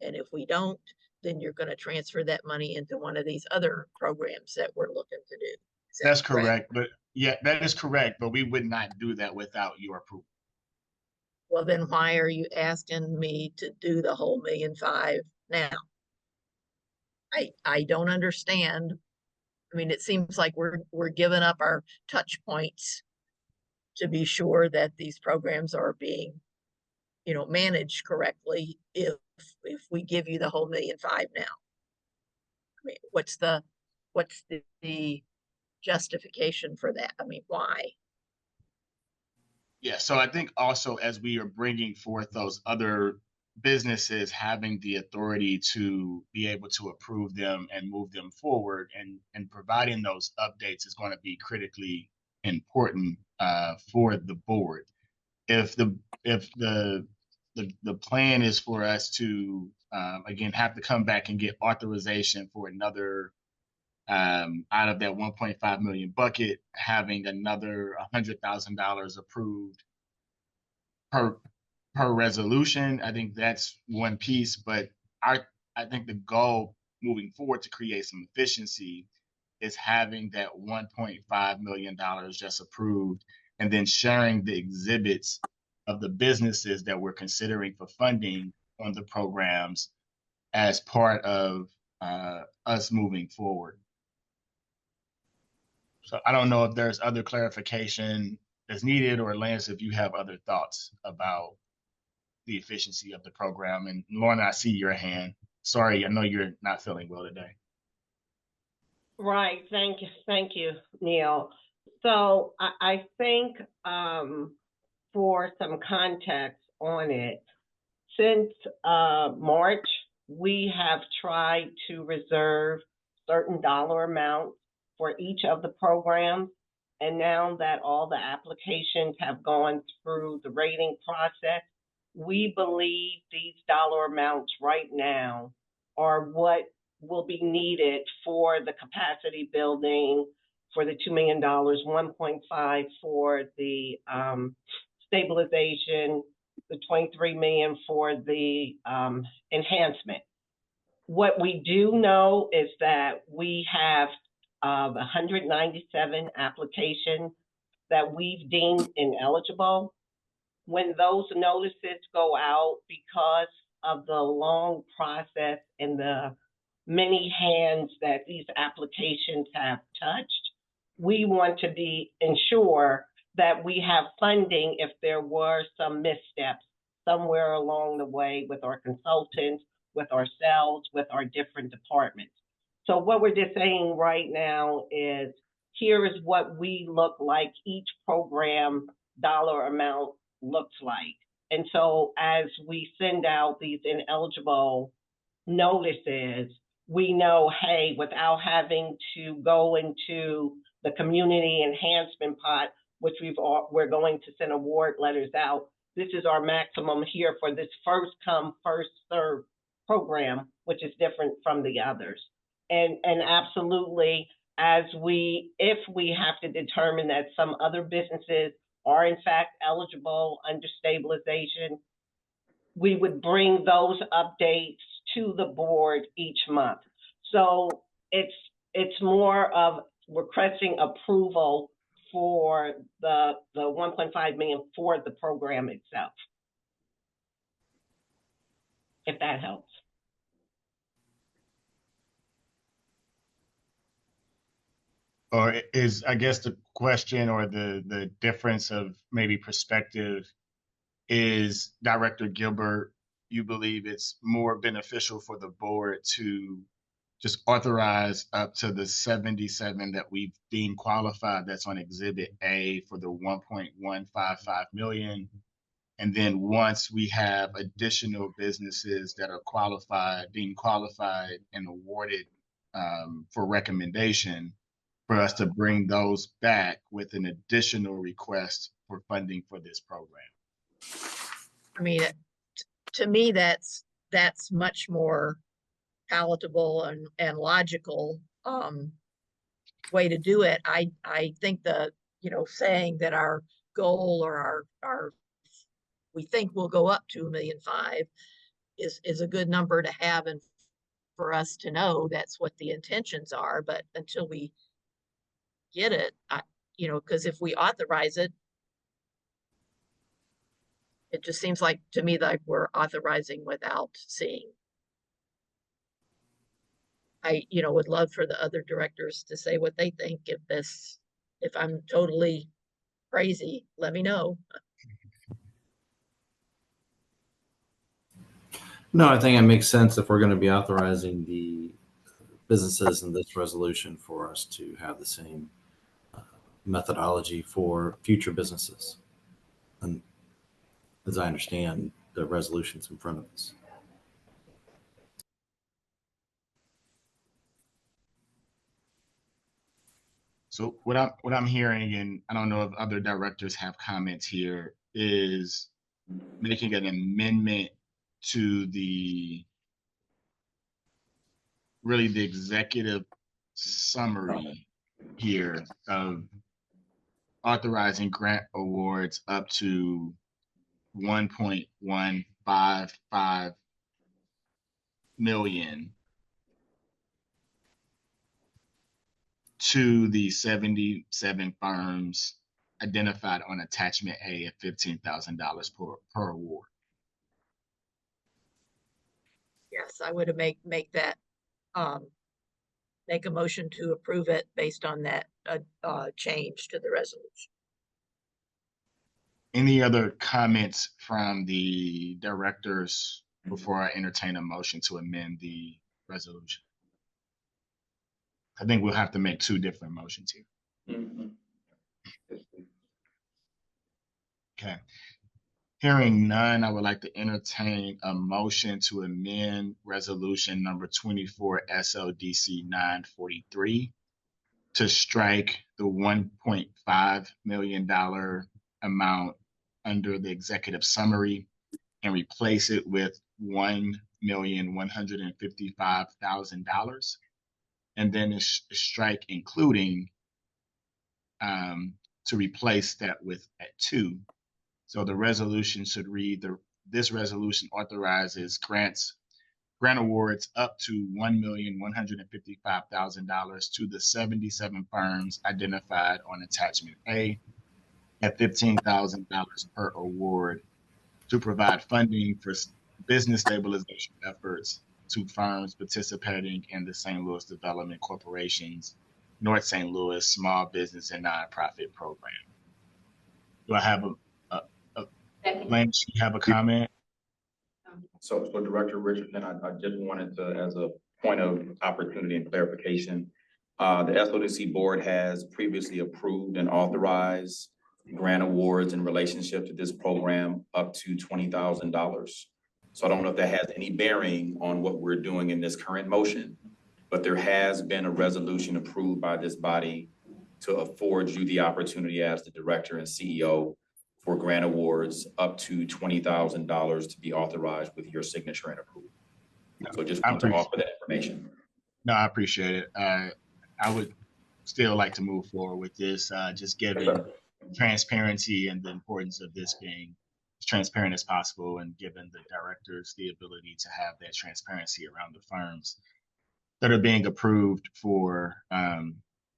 And if we don't, then you're gonna transfer that money into one of these other programs that we're looking to do. Is that That's correct, but yeah, that is correct, but we would not do that without your approval. Well, then why are you asking me to do the whole 1.5 million now? I don't understand. I mean, it seems like we're giving up our touch points to be sure that these programs are being, managed correctly if we give you the whole 1.5 million now. I mean, what's the justification for that? I mean, why? Yeah, so I think also as we are bringing forth those other businesses having the authority to be able to approve them and move them forward, and providing those updates is going to be critically important for the board. If the plan is for us to again have to come back and get authorization for another out of that 1.5 million bucket, having another $100,000 approved per resolution. I think that's one piece, but I think the goal moving forward to create some efficiency is having that $1.5 million just approved, and then sharing the exhibits of the businesses that we're considering for funding on the programs as part of us moving forward. So I don't know if there's other clarification that's needed, or Lance, if you have other thoughts about the efficiency of the program. And Lorna, I see your hand. Sorry, I know you're not feeling well today. Right. Thank you, Neil. So I think for some context on it, since March, we have tried to reserve certain dollar amounts for each of the programs. And now that all the applications have gone through the rating process, we believe these dollar amounts right now are what will be needed for the capacity building for the $2 million, 1.5 for the stabilization, the 23 million for the enhancement. What we do know is that we have 197 applications that we've deemed ineligible. When those notices go out, because of the long process and the many hands that these applications have touched, we want to ensure that we have funding if there were some missteps somewhere along the way with our consultants, with ourselves, with our different departments. So what we're just saying right now is, here is what we look like each program dollar amount looks like. And so as we send out these ineligible notices, we know, hey, without having to go into the community enhancement pot, which we're going to send award letters out, this is our maximum here for this first come, first served program, which is different from the others. And absolutely, if we have to determine that some other businesses are in fact eligible under stabilization, we would bring those updates to the board each month. So it's more of requesting approval for the 1.5 million for the program itself, if that helps. Or is, I guess, the question or the difference of maybe perspective is, Director Gilbert, you believe it's more beneficial for the board to just authorize up to the 77 that we've deemed qualified, that's on Exhibit A, for the 1.155 million. And then once we have additional businesses that are qualified, deemed qualified and awarded for recommendation, for us to bring those back with an additional request for funding for this program. I mean, to me, that's much more palatable and logical way to do it. I think saying that our goal or our we think we'll go up to 1.5 million is a good number to have in for us to know that's what the intentions are, but until we get it, because if we authorize it, it just seems like, to me, like we're authorizing without seeing. I, would love for the other directors to say what they think. If I'm totally crazy, let me know. No, I think it makes sense if we're going to be authorizing the businesses in this resolution for us to have the same methodology for future businesses. And as I understand, the resolution's in front of us. So what I'm hearing, and I don't know if other directors have comments here, is making an amendment to really the executive summary here of authorizing grant awards up to $1.155 million to the 77 firms identified on attachment A at $15,000 per award. Yes, I would make that, make a motion to approve it based on that, change to the resolution. Any other comments from the directors before I entertain a motion to amend the resolution? I think we'll have to make two different motions here. Okay. Hearing none, I would like to entertain a motion to amend resolution number 24 SLDC 943 to strike the $1.5 million amount under the executive summary and replace it with $1,155,000, and then strike including to replace that with at 2. So the resolution should read, this resolution authorizes grant awards up to $1,155,000 to the 77 firms identified on attachment A at $15,000 per award to provide funding for business stabilization efforts to firms participating in the St. Louis Development Corporation's North St. Louis Small Business and Nonprofit Program. Do I have Lance, you have a comment? So Director Richardson, I just wanted to, as a point of opportunity and clarification, the SLDC board has previously approved and authorized grant awards in relationship to this program up to $20,000. So I don't know if that has any bearing on what we're doing in this current motion, but there has been a resolution approved by this body to afford you the opportunity as the director and CEO for grant awards up to $20,000 to be authorized with your signature and approval. So just want to offer that information. No, I appreciate it. I would still like to move forward with this, just given transparency and the importance of this being as transparent as possible, and given the directors the ability to have that transparency around the firms that are being approved for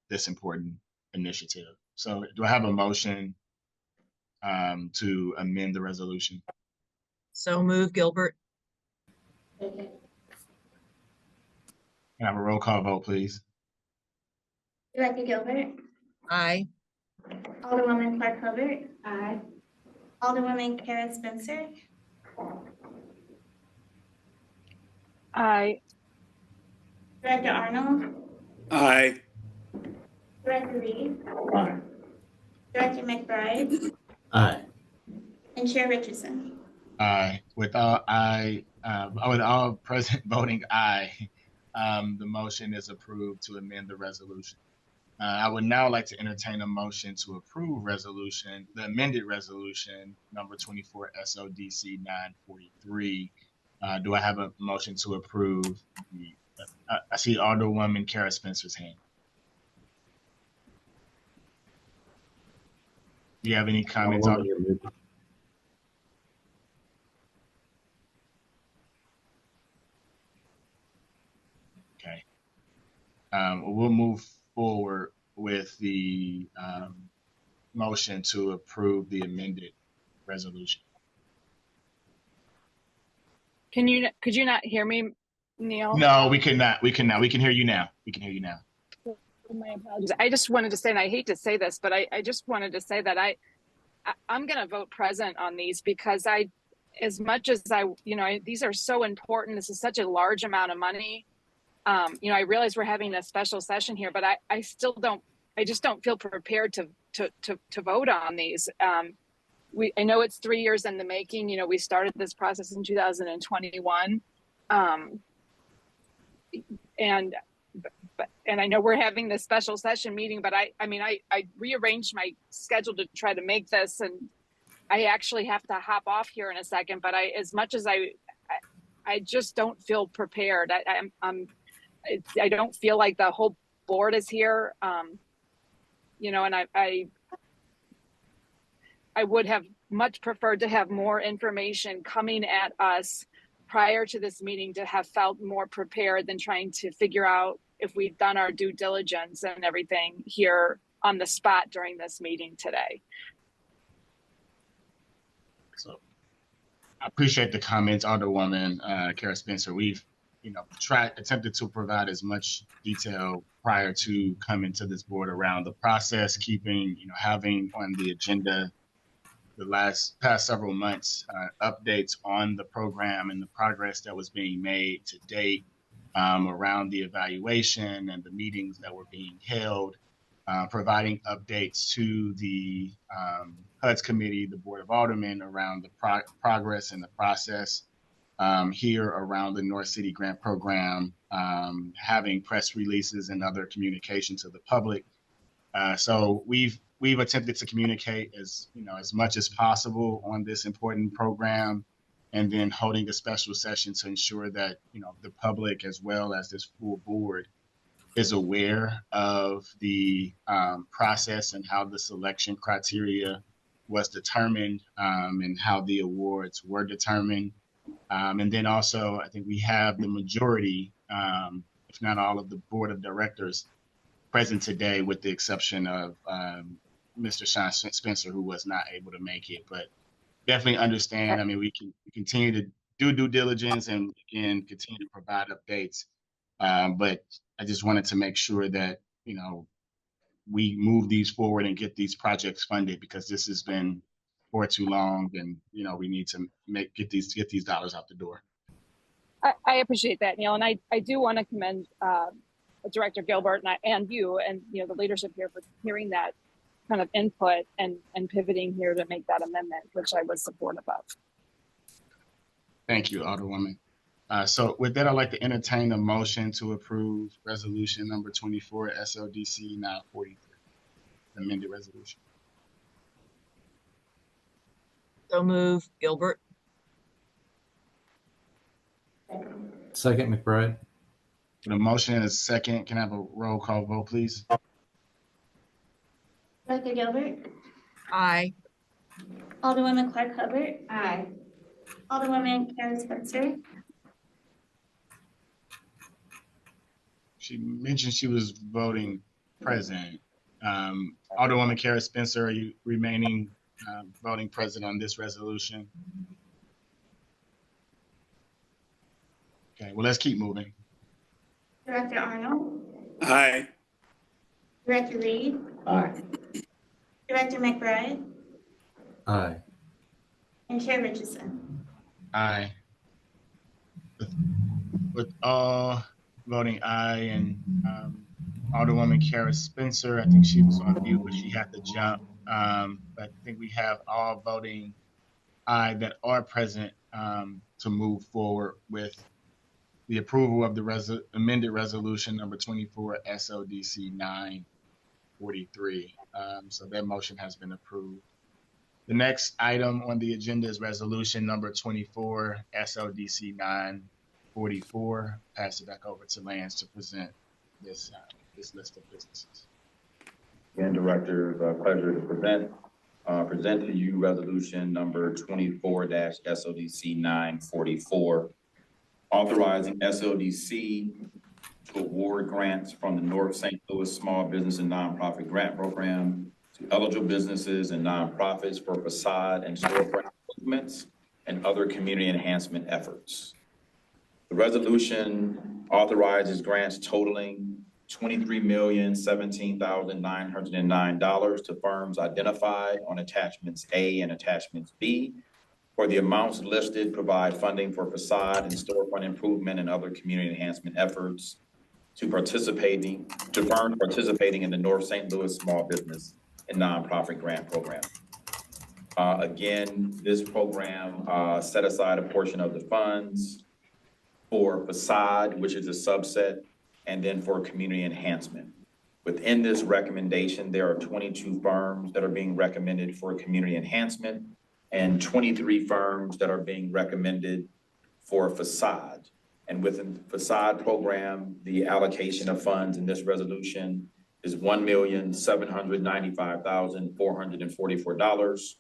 this important initiative. So do I have a motion to amend the resolution? So move, Gilbert. Can I have a roll call vote, please? Director Gilbert, Aye. Alderwoman Clark Hubbard. Aye. Alderwoman Kara Spencer, Aye. Director Arnold, Aye. Director Reed, Aye. Director McBride, Aye. and Chair Richardson. Aye. With all present voting aye, the motion is approved to amend the resolution. I would now like to entertain a motion to approve the amended resolution number 24 SLDC 943. Do I have a motion to approve? I see Alderwoman Kara Spencer's hand. Do you have any comments on? we'll move forward with the motion to approve the amended resolution. Could you not hear me, Neil? No, we could not. We can now. We can hear you now. We can hear you now. My apologies. I just wanted to say, and I hate to say this, but I just wanted to say that I'm going to vote present on these because as much as these are so important. This is such a large amount of money. I realize we're having a special session here, but I just don't feel prepared to vote on these. I know it's 3 years in the making. We started this process in 2021. And I know we're having this special session meeting, but I rearranged my schedule to try to make this, and I actually have to hop off here in a second, but as much as I just don't feel prepared. I don't feel like the whole board is here. And I would have much preferred to have more information coming at us prior to this meeting to have felt more prepared than trying to figure out if we've done our due diligence and everything here on the spot during this meeting today. So I appreciate the comments, Alderwoman Kara Spencer. We've attempted to provide as much detail prior to coming to this board around the process, keeping, having on the agenda the past several months, updates on the program and the progress that was being made to date around the evaluation and the meetings that were being held, providing updates to the HUD's committee, the Board of Aldermen, around the progress and the process here around the North City Grant Program, having press releases and other communication to the public. So we've attempted to communicate as much as possible on this important program, and then holding a special session to ensure that the public as well as this full board is aware of the process and how the selection criteria was determined, and how the awards were determined. And then also, I think we have the majority, if not all, of the board of directors present today, with the exception of Mr. Sean Spencer, who was not able to make it. But definitely understand, we can continue to do due diligence and continue to provide updates. But I just wanted to make sure that, we move these forward and get these projects funded, because this has been for too long, and, we need to get these dollars out the door. I appreciate that, Neil. And I do want to commend Director Gilbert and you and, the leadership here for hearing that kind of input and pivoting here to make that amendment, which I was supportive of. Thank you, Alderwoman. So with that, I'd like to entertain a motion to approve resolution number 24, SLDC 943, amended resolution. So move, Gilbert. Second, McBride. The motion and a second. Can I have a roll call vote, please? Director Gilbert, Aye. Alderwoman Clark Hubbard. Aye. Alderwoman Karen Spencer. She mentioned she was voting present. Alderwoman Kara Spencer, are you remaining voting present on this resolution? Okay, well, let's keep moving. Director Arnold. Aye. Director Reed. Aye. Director McBride. Aye. And Chair Richardson. Aye. With all voting aye, and Alderwoman Kara Spencer, I think she was on mute, but she had to jump. But I think we have all voting aye that are present to move forward with the approval of the amended resolution number 24, SLDC 943. So that motion has been approved. The next item on the agenda is resolution number 24, SLDC 944. Pass it back over to Lance to present this list of businesses. Again, Director, it's a pleasure to present to you resolution number 24-SLDC 944, authorizing SLDC to award grants from the North St. Louis Small Business and Nonprofit Grant Program to eligible businesses and nonprofits for facade and storefront improvements and other community enhancement efforts. The resolution authorizes grants totaling $23,017,909 to firms identified on attachments A and attachments B. For the amounts listed, provide funding for facade and storefront improvement and other community enhancement efforts to firms participating in the North St. Louis Small Business and Nonprofit Grant Program. Again, this program set aside a portion of the funds for facade, which is a subset, and then for community enhancement. Within this recommendation, there are 22 firms that are being recommended for community enhancement and 23 firms that are being recommended for facade. And within the facade program, the allocation of funds in this resolution is $1,795,444.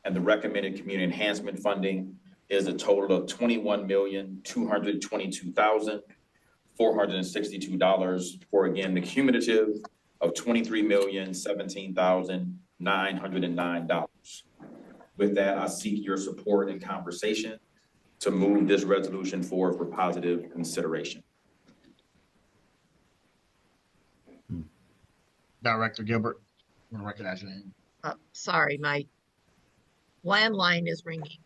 And the recommended community enhancement funding is a total of $21,222,462 for, again, the cumulative of $23,017,909. With that, I seek your support and conversation to move this resolution forward for positive consideration. Director Gilbert, I'm gonna recognize your name. Sorry, my landline is ringing.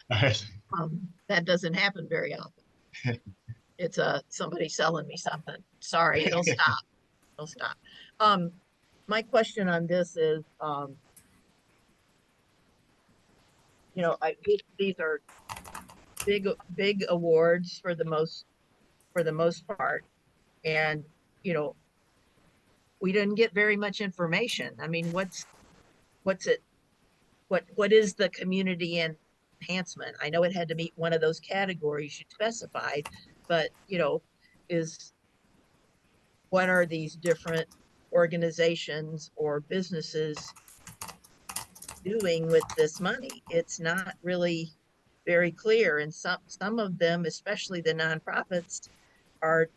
That doesn't happen very often. It's somebody selling me something. Sorry, it'll stop. It'll stop. My question on this is, you know, these are big awards for the most part, and you know, we didn't get very much information. I mean, what's it? What is the community enhancement? I know it had to meet one of those categories you specified, but you know, what are these different organizations or businesses doing with this money? It's not really very clear, and some of them, especially the nonprofits, are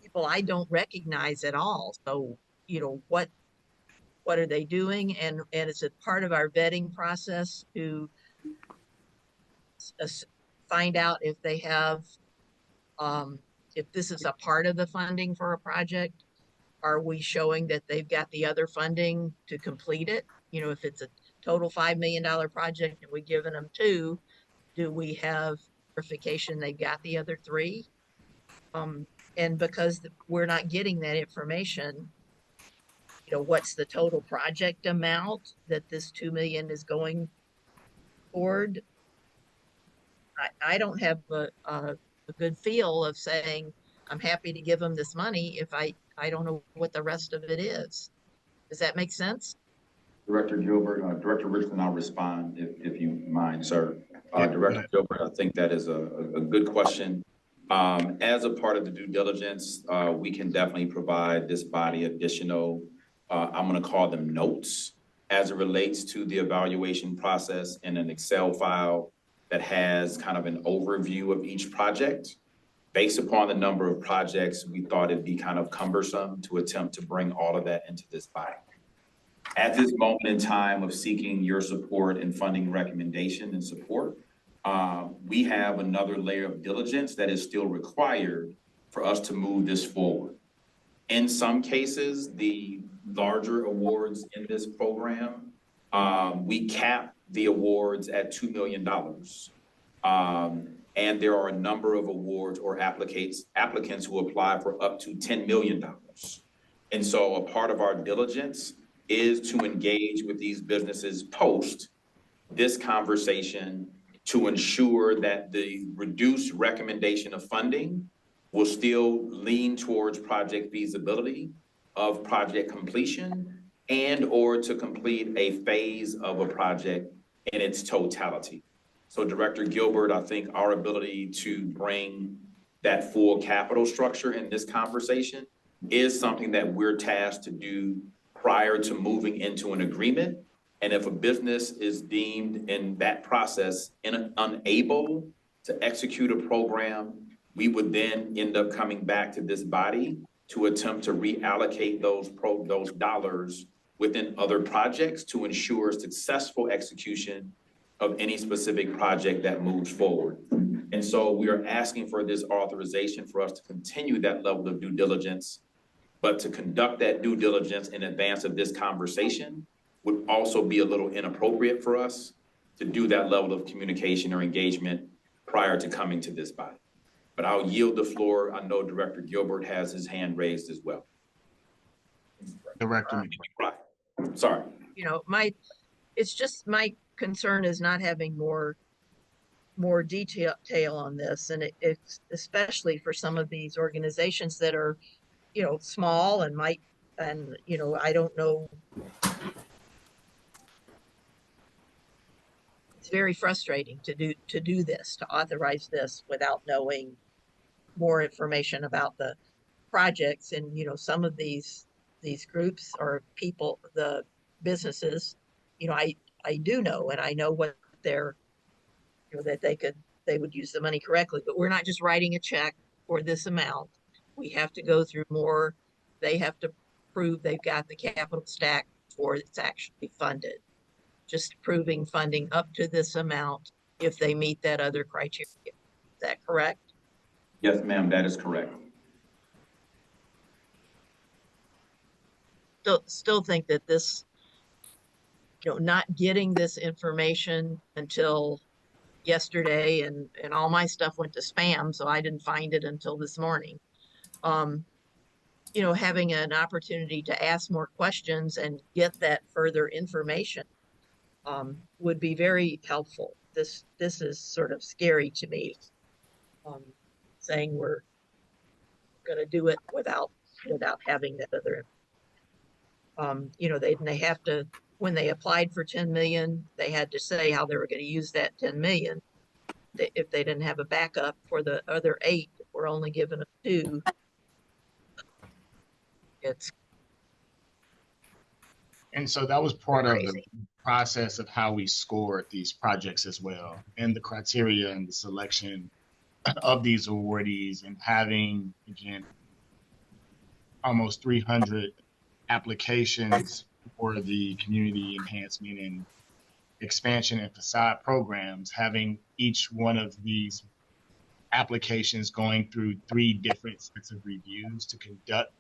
people I don't recognize at all. So you know, what are they doing, and is it part of our vetting process to find out if they have if this is a part of the funding for a project? Are we showing that they've got the other funding to complete it? You know, if it's a total $5 million project and we've given them 2, do we have verification they've got the other 3? And because we're not getting that information, you know, what's the total project amount that this $2 million is going toward? I don't have a good feel of saying I'm happy to give them this money if I don't know what the rest of it is. Does that make sense? Director Gilbert, Director Richardson, I'll respond if you mind, sir. Director Gilbert, I think that is a good question. As a part of the due diligence, we can definitely provide this body additional, I'm going to call them notes, as it relates to the evaluation process in an Excel file that has kind of an overview of each project. Based upon the number of projects, we thought it'd be kind of cumbersome to attempt to bring all of that into this body. At this moment in time of seeking your support and funding recommendation and support, we have another layer of diligence that is still required for us to move this forward. In some cases, the larger awards in this program, we cap the awards at $2 million. And there are a number of awards or applicants who apply for up to $10 million. And so a part of our diligence is to engage with these businesses post this conversation to ensure that the reduced recommendation of funding will still lean towards project feasibility of project completion and or to complete a phase of a project in its totality. So Director Gilbert, I think our ability to bring that full capital structure in this conversation is something that we're tasked to do prior to moving into an agreement. And if a business is deemed in that process unable to execute a program We would then end up coming back to this body to attempt to reallocate those dollars within other projects to ensure successful execution of any specific project that moves forward. And so we are asking for this authorization for us to continue that level of due diligence, but to conduct that due diligence in advance of this conversation would also be a little inappropriate for us to do that level of communication or engagement prior to coming to this body. But I'll yield the floor. I know Director Gilbert has his hand raised as well. Director McBride. Right. Sorry. You know, it's just my concern is not having more detail on this, and it's especially for some of these organizations that are, you know, small and you know, I don't know. It's very frustrating to do this, to authorize this without knowing more information about the projects. And, you know, some of these groups or people, the businesses, you know, I do know, and I know what they're, you know, that they would use the money correctly, but we're not just writing a check for this amount. We have to go through more. They have to prove they've got the capital stack before it's actually funded. Just proving funding up to this amount if they meet that other criteria. Is that correct? Yes, ma'am, that is correct. Still think that this, you know, not getting this information until yesterday, and all my stuff went to spam, so I didn't find it until this morning. You know, having an opportunity to ask more questions and get that further information would be very helpful. This is sort of scary to me, saying we're going to do it without having that other. You know, they have to, when they applied for 10 million, they had to say how they were going to use that 10 million. If they didn't have a backup for the other 8, we're only given them 2. And so that was part of the process of how we scored these projects as well, and the criteria and the selection of these awardees, and having, again, almost 300 applications for the community enhancement and expansion and facade programs, having each one of these applications going through 3 different sets of reviews to conduct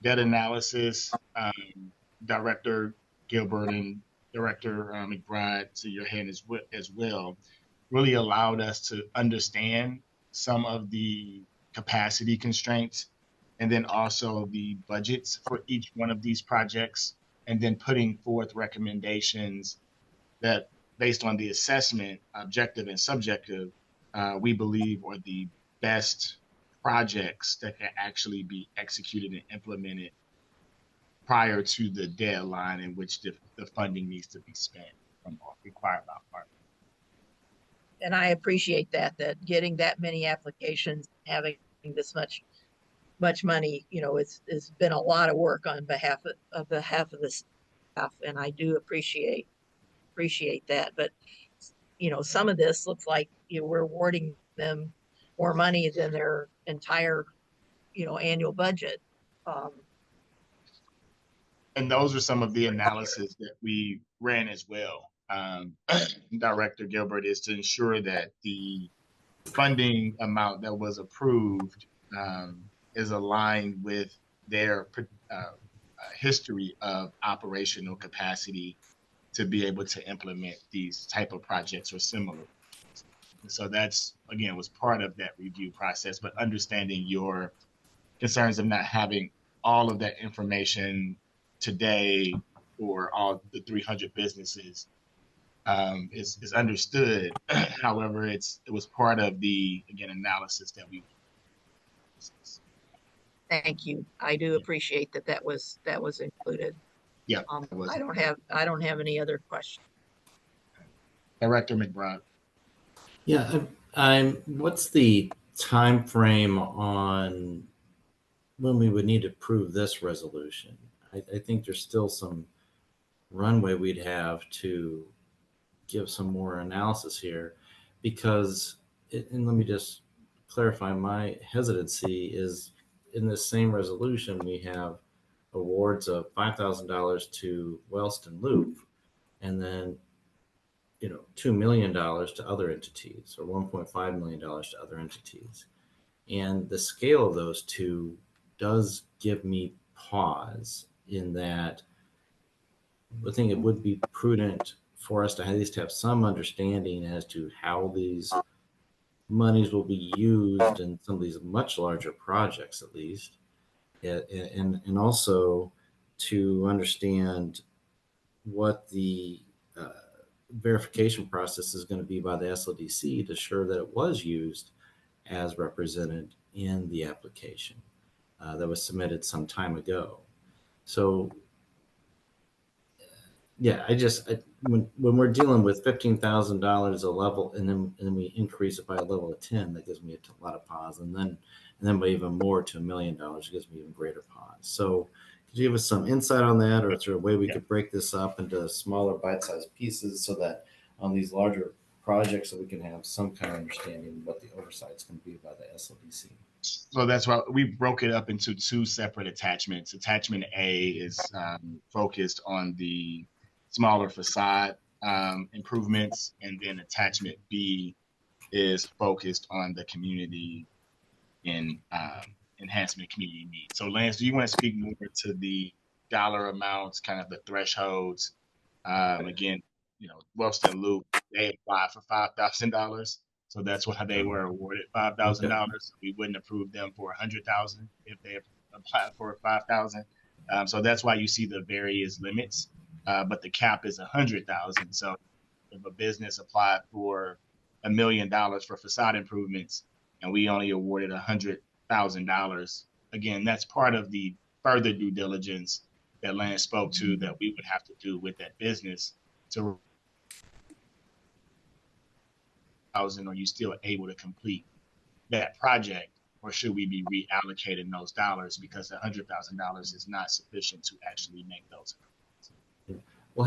that analysis. Director Gilbert and Director McBride, to your hand as well, really allowed us to understand some of the capacity constraints, and then also the budgets for each one of these projects, and then putting forth recommendations that, based on the assessment, objective and subjective, we believe are the best projects that can actually be executed and implemented prior to the deadline in which the funding needs to be spent from required by partners. And I appreciate that getting that many applications, having this much money, you know, it's been a lot of work on behalf of the staff, and I do appreciate that. But, you know, some of this looks like, you know, we're awarding them more money than their entire, you know, annual budget. And those are some of the analysis that we ran as well. Director Gilbert, is to ensure that the funding amount that was approved is aligned with their history of operational capacity to be able to implement these type of projects or similar. So that's, again, was part of that review process, but understanding your concerns of not having all of that information today for all the 300 businesses is understood. However, it was part of the, again, analysis that we. Thank you. I do appreciate that was included. Yeah. I don't have any other questions. Director McBride. Yeah, what's the time frame on when we would need to approve this resolution? I think there's still some runway we'd have to give some more analysis here, because and let me just clarify my hesitancy is in this same resolution, we have awards of $5,000 to Wellston Loop, and then $2 million to other entities, or $1.5 million to other entities. And the scale of those two does give me pause in that I think it would be prudent for us to at least have some understanding as to how these monies will be used in some of these much larger projects, at least, and also to understand what the verification process is going to be by the SLDC to ensure that it was used as represented in the application that was submitted some time ago. So yeah, when we're dealing with $15,000 a level, and then we increase it by a level of 10, that gives me a lot of pause, and then by even more to $1 million, it gives me even greater pause. So could you give us some insight on that, or is there a way we could break this up into smaller bite-sized pieces so that on these larger projects that we can have some kind of understanding of what the oversight is going to be by the SLDC? So that's why we broke it up into two separate attachments. Attachment A is focused on the smaller facade improvements, and then attachment B is focused on the community and enhancement community needs. So Lance, do you want to speak more to the dollar amounts, kind of the thresholds? Again, Wellston Loop, they applied for $5,000. So that's why they were awarded $5,000. Okay. We wouldn't approve them for $100,000 if they applied for $5,000. So that's why you see the various limits. But the cap is $100,000. So if a business applied for $1 million for facade improvements and we only awarded $100,000, again, that's part of the further due diligence that Lance spoke to that we would have to do with that business to are you still able to complete that project, or should we be reallocating those dollars because $100,000 is not sufficient to actually make those? Well,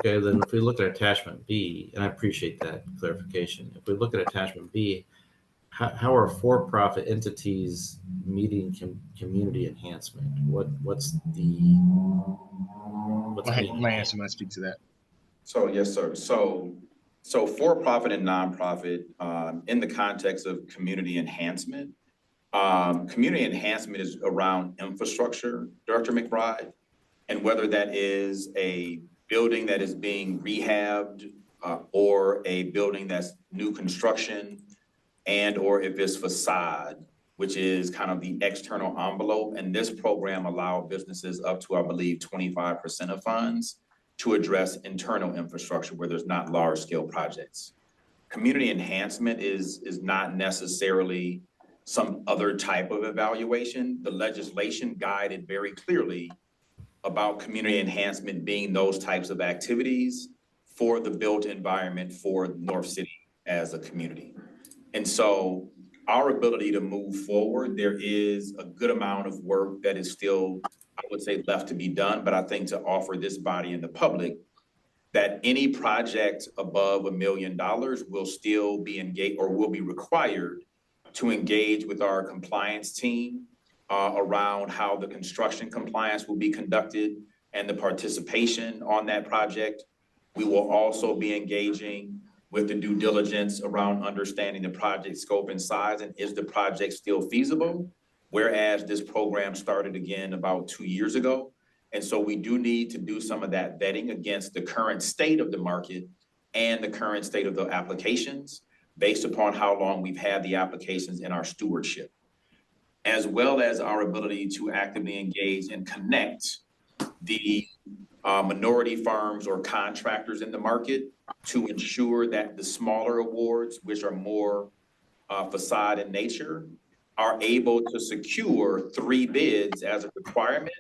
then if we look at attachment B, and I appreciate that clarification, if we look at attachment B, how are for-profit entities meeting community enhancement? What's being Lance, you want to speak to that? So yes, sir. So for-profit and nonprofit, in the context of community enhancement is around infrastructure, Director McBride, and whether that is a building that is being rehabbed or a building that's new construction, and or if it's facade, which is kind of the external envelope. And this program allows businesses up to, I believe, 25% of funds to address internal infrastructure where there's not large scale projects. Community enhancement is not necessarily some other type of evaluation. The legislation guided very clearly about community enhancement being those types of activities for the built environment for North City as a community. And so our ability to move forward, there is a good amount of work that is still, I would say, left to be done, but I think to offer this body and the public that any project above $1 million will still be engaged or will be required to engage with our compliance team around how the construction compliance will be conducted and the participation on that project. We will also be engaging with the due diligence around understanding the project scope and size, and is the project still feasible? Whereas this program started again about 2 years ago. And so we do need to do some of that vetting against the current state of the market and the current state of the applications based upon how long we've had the applications in our stewardship, as well as our ability to actively engage and connect the minority firms or contractors in the market to ensure that the smaller awards, which are more facade in nature, are able to secure 3 bids as a requirement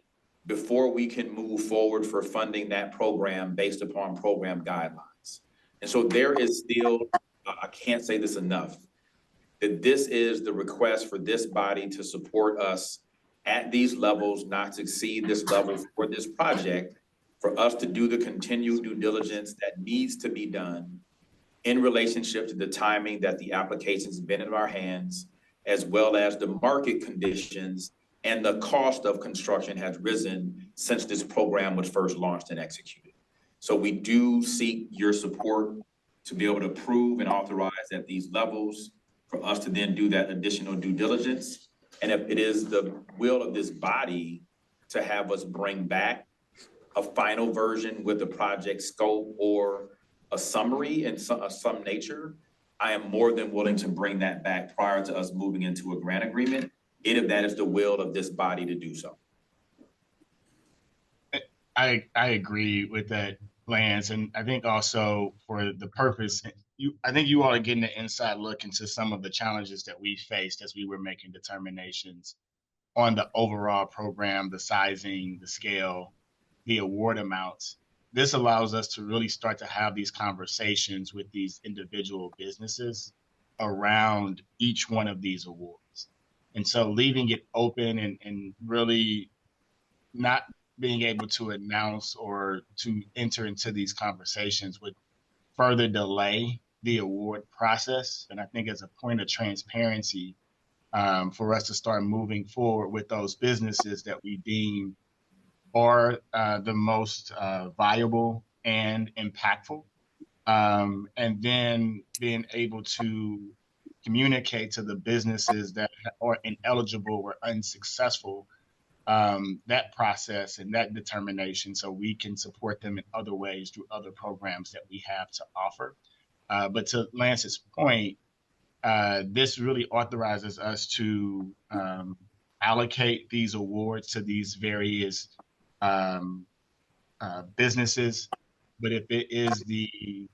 before we can move forward for funding that program based upon program guidelines. And so there is still, I can't say this enough, that this is the request for this body to support us at these levels, not to exceed this level for this project, for us to do the continued due diligence that needs to be done in relationship to the timing that the application's been in our hands as well as the market conditions and the cost of construction has risen since this program was first launched and executed. So we do seek your support to be able to approve and authorize at these levels for us to then do that additional due diligence. And if it is the will of this body to have us bring back a final version with the project scope or a summary in some nature, I am more than willing to bring that back prior to us moving into a grant agreement, if that is the will of this body to do so. I agree with that, Lance, and I think also for the purpose, I think you all are getting an inside look into some of the challenges that we faced as we were making determinations on the overall program, the sizing, the scale, the award amounts. This allows us to really start to have these conversations with these individual businesses around each one of these awards. And so leaving it open and really not being able to announce or to enter into these conversations would further delay the award process. And I think as a point of transparency, for us to start moving forward with those businesses that we deem are the most viable and impactful, and then being able to communicate to the businesses that are ineligible or unsuccessful that process and that determination, so we can support them in other ways through other programs that we have to offer. But to Lance's point, this really authorizes us to allocate these awards to these various businesses. But if it is the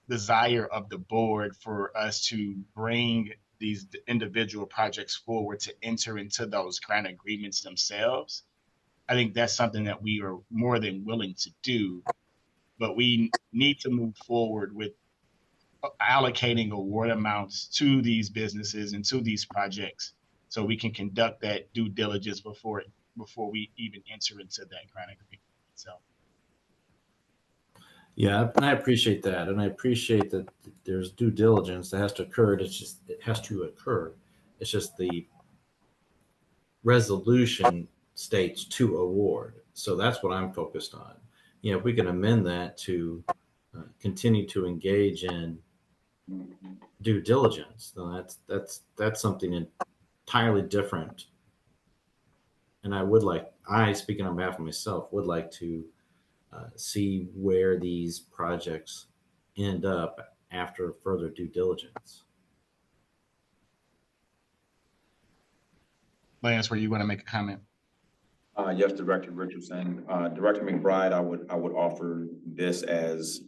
desire of the board for us to bring these individual projects forward to enter into those grant agreements themselves, I think that's something that we are more than willing to do. But we need to move forward with allocating award amounts to these businesses and to these projects so we can conduct that due diligence before we even enter into that grant agreement itself. Yeah, and I appreciate that, and I appreciate that there's due diligence that has to occur. It has to occur. It's just the resolution states to award, so that's what I'm focused on. You know, if we can amend that to continue to engage in due diligence, then that's something entirely different. And I, speaking on behalf of myself, would like to see where these projects end up after further due diligence. Lance, where you want to make a comment? Yes, Director Richardson. Director McBride, I would offer this as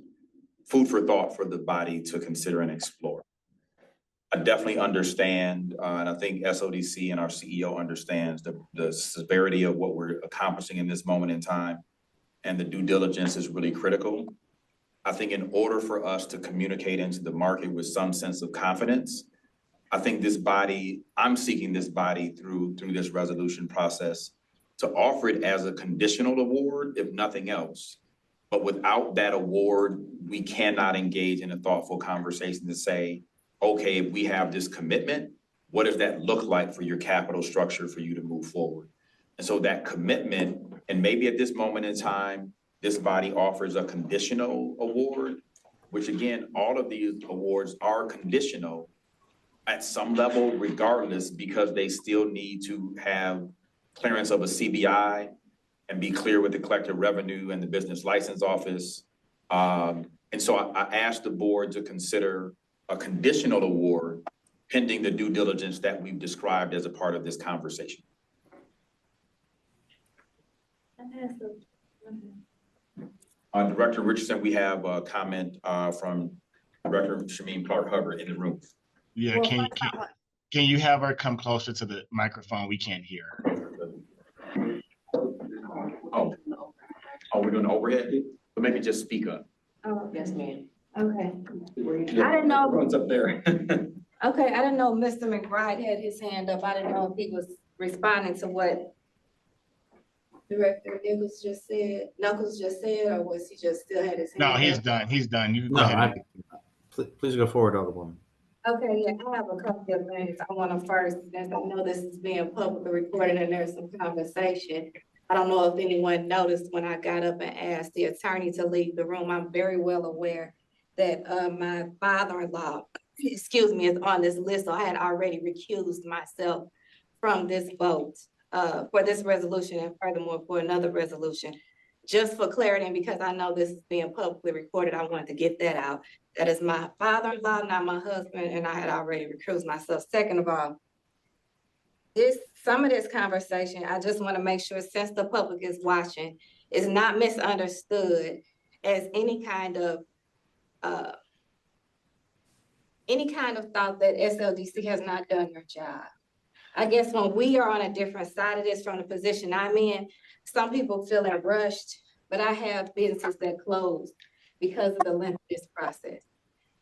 food for thought for the body to consider and explore. I definitely understand, and I think SLDC and our CEO understands the severity of what we're accomplishing in this moment in time, and the due diligence is really critical. I think in order for us to communicate into the market with some sense of confidence, I think this body, I'm seeking this body through this resolution process to offer it as a conditional award, if nothing else. But without that award, we cannot engage in a thoughtful conversation to say, okay, if we have this commitment, what does that look like for your capital structure for you to move forward? And so that commitment, and maybe at this moment in time, this body offers a conditional award, which again, all of these awards are conditional at some level regardless, because they still need to have clearance of a CBI and be clear with the collective revenue and the business license office. And so I asked the board to consider a conditional award pending the due diligence that we've described as a part of this conversation. Director Richardson, we have a comment from Director Shameen Clark-Hubbard in the room. Yeah, can you have her come closer to the microphone? We can't hear her. Oh, we're doing overhead? But maybe just speak up. Oh, Yes, ma'am. okay. I didn't know. Runs up there. Okay, I didn't know Mr. McBride had his hand up. I didn't know if he was responding to what Director Knuckles just said, or was he just still had his hand No, up? he's done. He's done. You can go No, ahead. please go forward, Alderwoman. Okay, yeah, I have a couple of things I want to first, since I know this is being publicly recorded and there's some conversation. I don't know if anyone noticed when I got up and asked the attorney to leave the room. I'm very well aware that my father-in-law, excuse me, is on this list. So I had already recused myself from this vote for this resolution and furthermore for another resolution. Just for clarity, and because I know this is being publicly recorded, I wanted to get that out. That is my father-in-law, not my husband, and I had already recused myself. Second of all, some of this conversation, I just want to make sure, since the public is watching, is not misunderstood as any kind of thought that SLDC has not done their job. I guess when we are on a different side of this from the position I'm in, some people feel rushed, but I have businesses that closed because of the length of this process.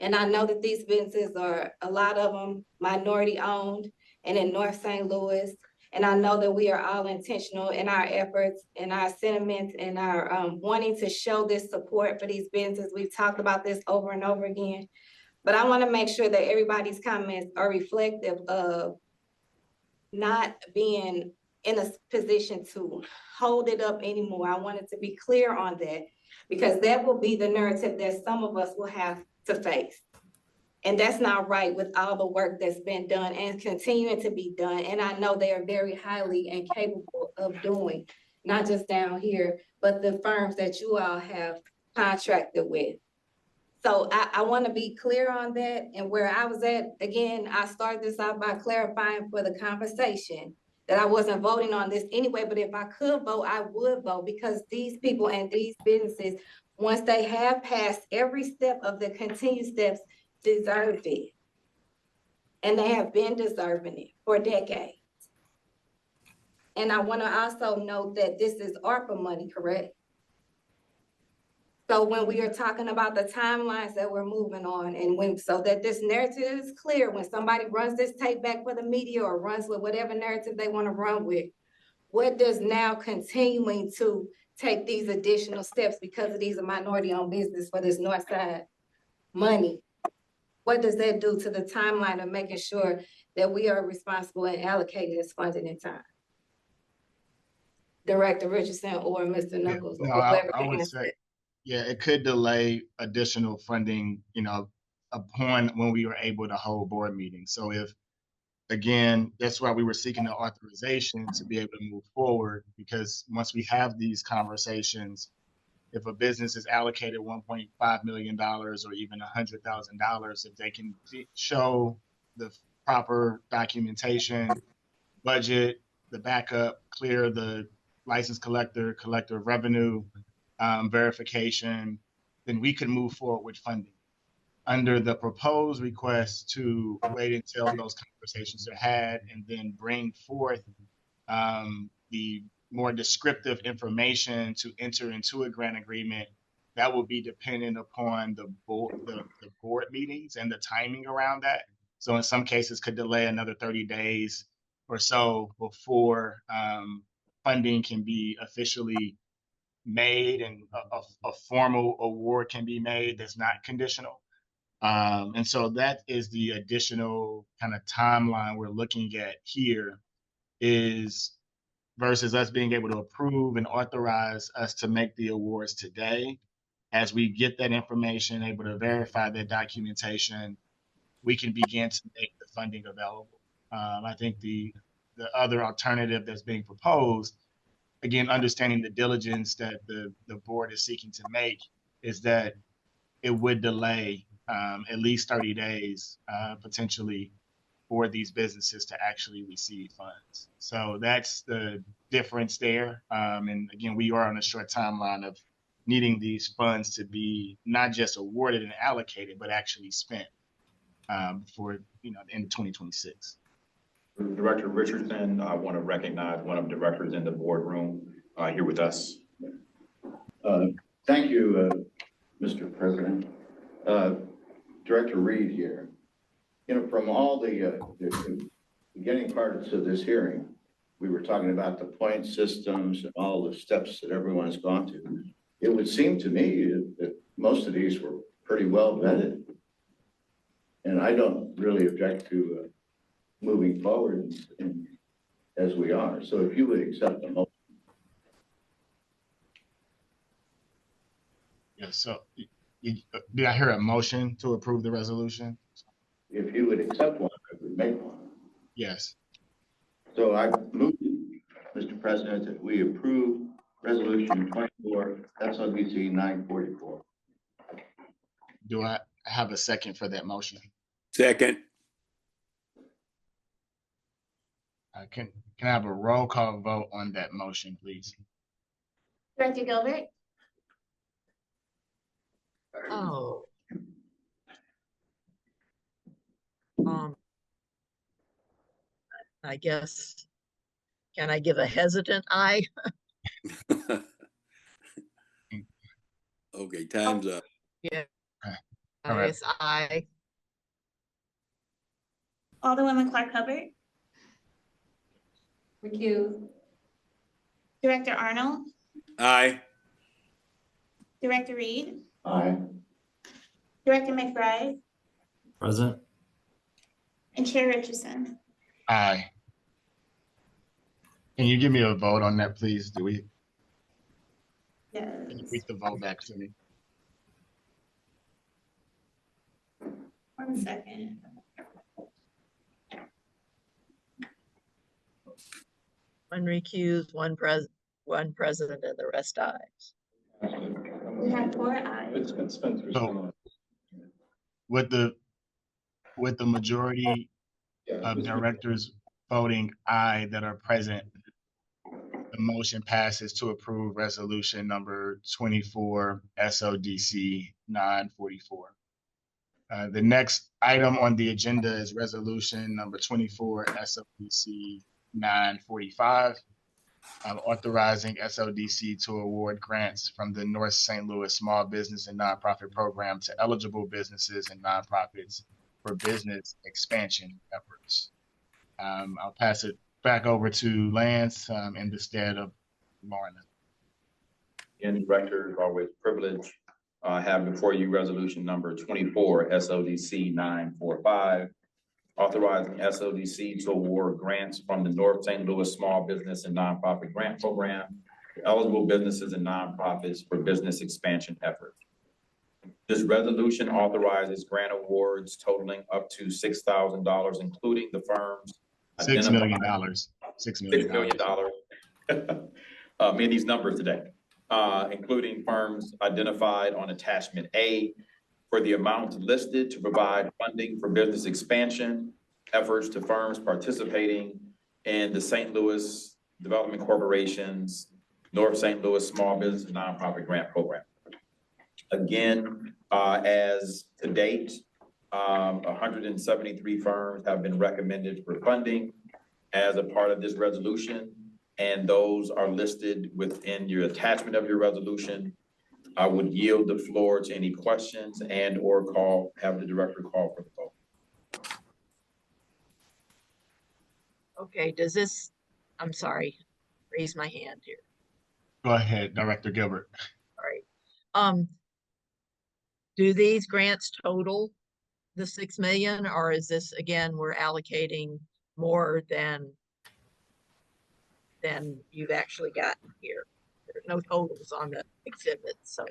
And I know that these businesses are, a lot of them, minority owned and in North St. Louis. And I know that we are all intentional in our efforts and our sentiments and our wanting to show this support for these businesses. We've talked about this over and over again, but I want to make sure that everybody's comments are reflective of not being in a position to hold it up anymore. I wanted to be clear on that because that will be the narrative that some of us will have to face. And that's not right with all the work that's been done and continuing to be done. And I know they are very highly and capable of doing, not just down here, but the firms that you all have contracted with. So I want to be clear on that. And where I was at, again, I started this out by clarifying for the conversation that I wasn't voting on this anyway, but if I could vote, I would vote because these people and these businesses, once they have passed every step of the continued steps, deserve it. And they have been deserving it for decades. And I want to also note that this is ARPA money, correct? So when we are talking about the timelines that we're moving on and so that this narrative is clear, when somebody runs this tape back for the media or runs with whatever narrative they want to run with, what does now continuing to take these additional steps because of these are minority owned business for this North Side money? What does that do to the timeline of making sure that we are responsible and allocated as funding in time? Director Richardson or Mr. Knuckles, No, or whoever I can would answer say, it. yeah, it could delay additional funding, upon when we were able to hold board meetings. So if, again, that's why we were seeking the authorization to be able to move forward, because once we have these conversations, if a business is allocated $1.5 million or even $100,000, if they can show the proper documentation, budget, the backup, clear the license collector of revenue, verification, then we can move forward with funding. Under the proposed request to wait until those conversations are had and then bring forth the more descriptive information to enter into a grant agreement, that will be dependent upon the board meetings and the timing around that. So in some cases could delay another 30 days or so before funding can be officially made and a formal award can be made that's not conditional. And so that is the additional kind of timeline we're looking at here, is versus us being able to approve and authorize us to make the awards today. As we get that information, able to verify that documentation, we can begin to make the funding available. I think the other alternative that's being proposed, again, understanding the diligence that the board is seeking to make, is that it would delay at least 30 days potentially for these businesses to actually receive funds. So that's the difference there. And again, we are on a short timeline of needing these funds to be not just awarded and allocated, but actually spent for the end of 2026. Director Richardson, I want to recognize one of the directors in the boardroom here with us. Thank you, Mr. President. Director Reed here. From all the beginning parts of this hearing, we were talking about the point systems and all the steps that everyone's gone to. It would seem to me that most of these were pretty well vetted. And I don't really object to moving forward as we are. So if you would accept the motion. Yeah, so did I hear a motion to approve the resolution? If you would accept one, I would make one. Yes. So I move, Mr. President, that we approve resolution 24 SLDC 944. Do I have a second for that motion? Second. Can I have a roll call vote on that motion, please? Director Gilbert, Oh. I guess, can I give a hesitant aye? Okay, time's up. Yeah. Okay. I All right. guess aye. Alderwoman Clark Hubbard, recuse. Director Arnold, Aye. Director Reed, Aye. Director McBride, Present. and Chair Richardson. Aye. Can you give me a vote on that, please? Can you Yes. read the vote back to me? 1 second. One recused, one president, and the rest ayes. We have 4 ayes. So with the majority of directors voting aye that are present, the motion passes to approve resolution number 24 SODC 944. The next item on the agenda is resolution number 24 SODC 945, authorizing SLDC to award grants from the North St. Louis Small Business and Nonprofit Program to eligible businesses and nonprofits for business expansion efforts. I'll pass it back over to Lance in the stead of Lorna. Again, Director, it's always a privilege. Have before you resolution number 24 SLDC 945, authorizing SLDC to award grants from the North St. Louis Small Business and Nonprofit Grant Program to eligible businesses and nonprofits for business expansion efforts. This resolution authorizes grant awards totaling up to $6,000, including the firms. $6 million. $6 million. Me and these numbers today, including firms identified on attachment A for the amounts listed to provide funding for business expansion efforts to firms participating in the St. Louis Development Corporation's North St. Louis Small Business and Nonprofit Grant Program. Again, as to date, 173 firms have been recommended for funding as a part of this resolution, and those are listed within your attachment of your resolution. I would yield the floor to any questions and or have the director call for the vote. Okay, I'm sorry, raise my hand here. Go ahead, Director Gilbert. All right. Do these grants total the 6 million, or is this, again, we're allocating more than you've actually gotten here? There's no totals on the exhibit, so.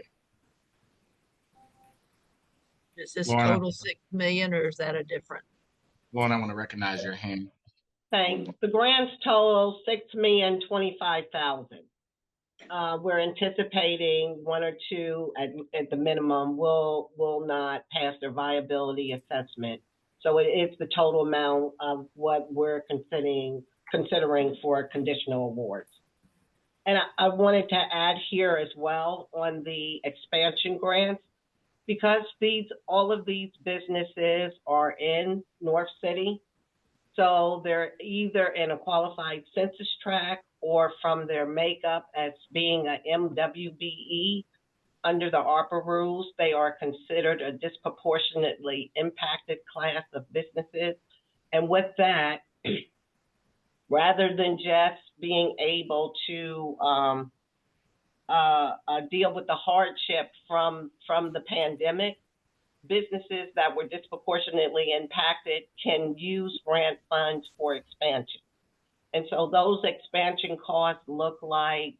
Is this Lorna. total 6 million, or is that a different? Lauren, I want to recognize your hand. Thanks. The grants total $6,025,000. We're anticipating 1 or 2 at the minimum will not pass their viability assessment. So it's the total amount of what we're considering for conditional awards. And I wanted to add here as well on the expansion grants, because all of these businesses are in North City. So they're either in a qualified census tract or from their makeup as being a MWBE under the ARPA rules, they are considered a disproportionately impacted class of businesses. And with that, rather than just being able to deal with the hardship from the pandemic, businesses that were disproportionately impacted can use grant funds for expansion. And so those expansion costs look like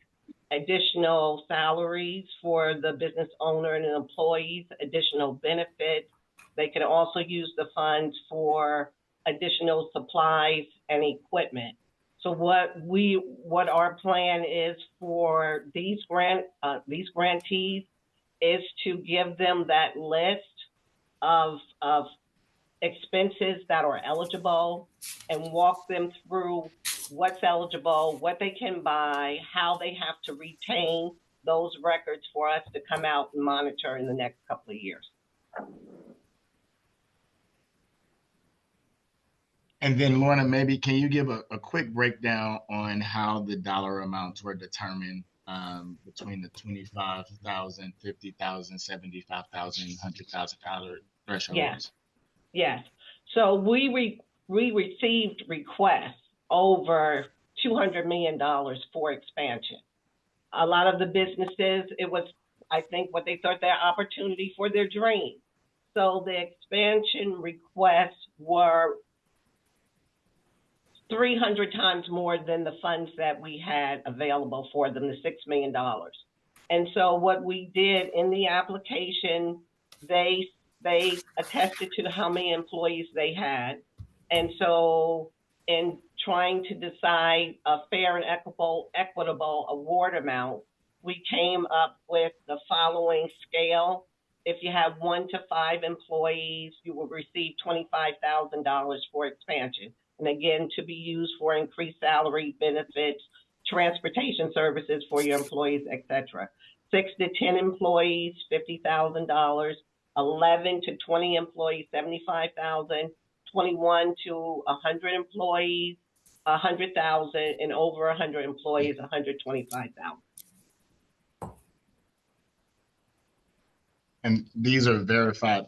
additional salaries for the business owner and employees, additional benefits. They can also use the funds for additional supplies and equipment. So what our plan is for these grantees is to give them that list of expenses that are eligible and walk them through what's eligible, what they can buy, how they have to retain those records for us to come out and monitor in the next couple of years. And then Lorna, maybe can you give a quick breakdown on how the dollar amounts were determined between the $25,000, $50,000, $75,000, $100,000 thresholds? Yes. So we received requests over $200 million for expansion. A lot of the businesses, it was, I think, what they thought their opportunity for their dream. So the expansion requests were 300 times more than the funds that we had available for them, the $6 million. And so what we did in the application, they attested to how many employees they had. And so in trying to decide a fair and equitable award amount, we came up with the following scale. If you have 1 to 5 employees, you will receive $25,000 for expansion. And again, to be used for increased salary, benefits, transportation services for your employees, et cetera. 6 to 10 employees, $50,000. 11 to 20 employees, $75,000. 21 to 100 employees, $100,000, and over 100 employees, $125,000. And these are verified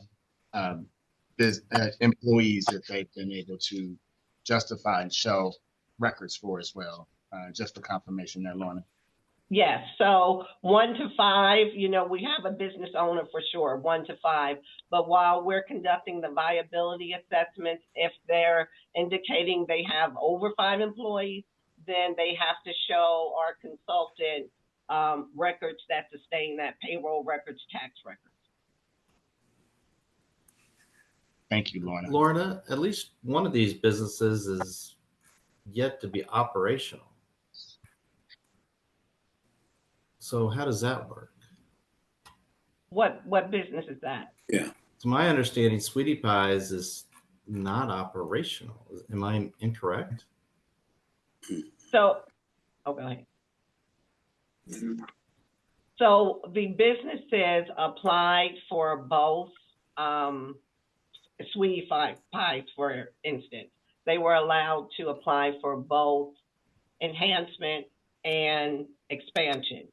employees that they've been able to justify and show records for as well. Just for confirmation there, Lorna. Yes, so 1 to 5, we have a business owner for sure, 1 to 5. But while we're conducting the viability assessments, if they're indicating they have over 5 employees, then they have to show our consultant records that sustain that, payroll records, tax records. Thank you, Lorna. Lorna, at least one of these businesses is yet to be operational. So how does that work? What business is that? Yeah. To my understanding, Sweetie Pies is not operational. Am I incorrect? So, go ahead. So the businesses applied for both Sweetie Pies, for instance. They were allowed to apply for both enhancement and expansion.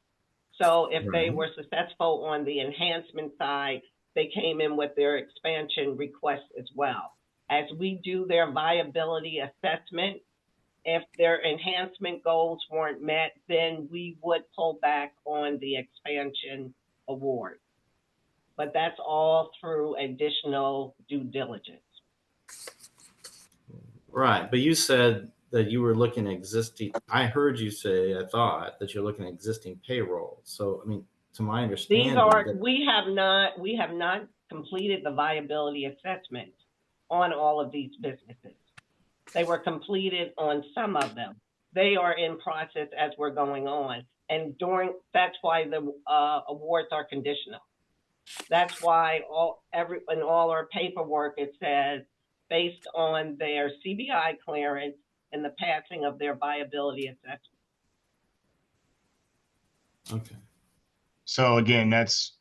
So if they were successful on the enhancement side, they came in with their expansion request as well. As we do their viability assessment, if their enhancement goals weren't met, then we would pull back on the expansion award. But that's all through additional due diligence. Right, but you said that you were looking at existing, I heard you say, I thought, that you're looking at existing payroll. So, I mean, to my understanding. We have not completed the viability assessment on all of these businesses. They were completed on some of them. They are in process as we're going on. And that's why the awards are conditional. That's why in all our paperwork, it says based on their CBI clearance and the passing of their viability assessment. Okay. So again, that's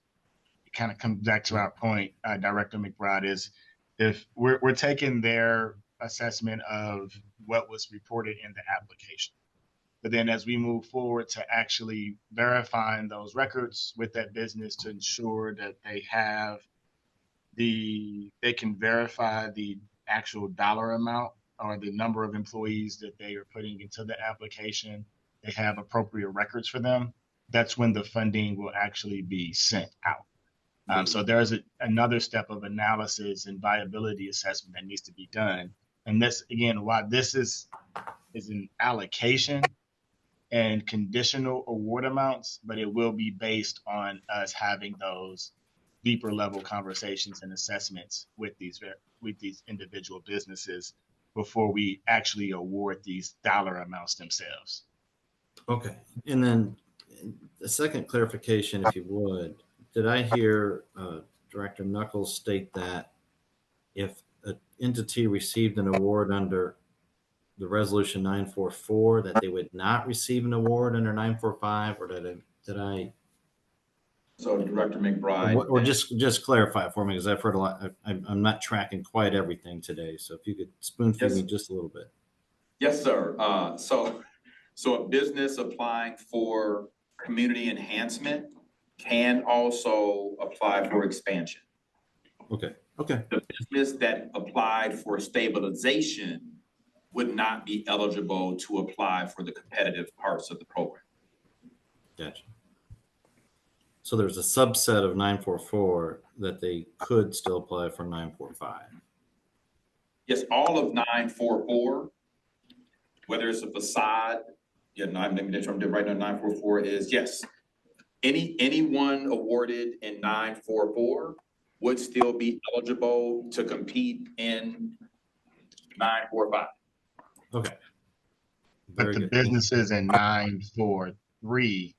kind of comes back to our point, Director McBride, is if we're taking their assessment of what was reported in the application, but then as we move forward to actually verifying those records with that business to ensure that they can verify the actual dollar amount or the number of employees that they are putting into the application, they have appropriate records for them. That's when the funding will actually be sent out. So there's another step of analysis and viability assessment that needs to be done. And this, again, why this is an allocation and conditional award amounts, but it will be based on us having those deeper level conversations and assessments with these individual businesses before we actually award these dollar amounts themselves. Okay, and then a second clarification, if you would. Did I hear Director Knuckles state that if an entity received an award under the resolution 944, that they would not receive an award under 945, or did I? So Director McBride. Or just clarify it for me, because I've heard a lot. I'm not tracking quite everything today, so if you could spoon feed me just a little bit. Yes, sir. So a business applying for community enhancement can also apply for expansion. Okay. The business that applied for stabilization would not be eligible to apply for the competitive parts of the program. Gotcha. So there's a subset of 944 that they could still apply for 945. Yes, all of 944, whether it's a facade, right now 944 is yes. Anyone awarded in 944 would still be eligible to compete in 945. Okay. But the businesses in 943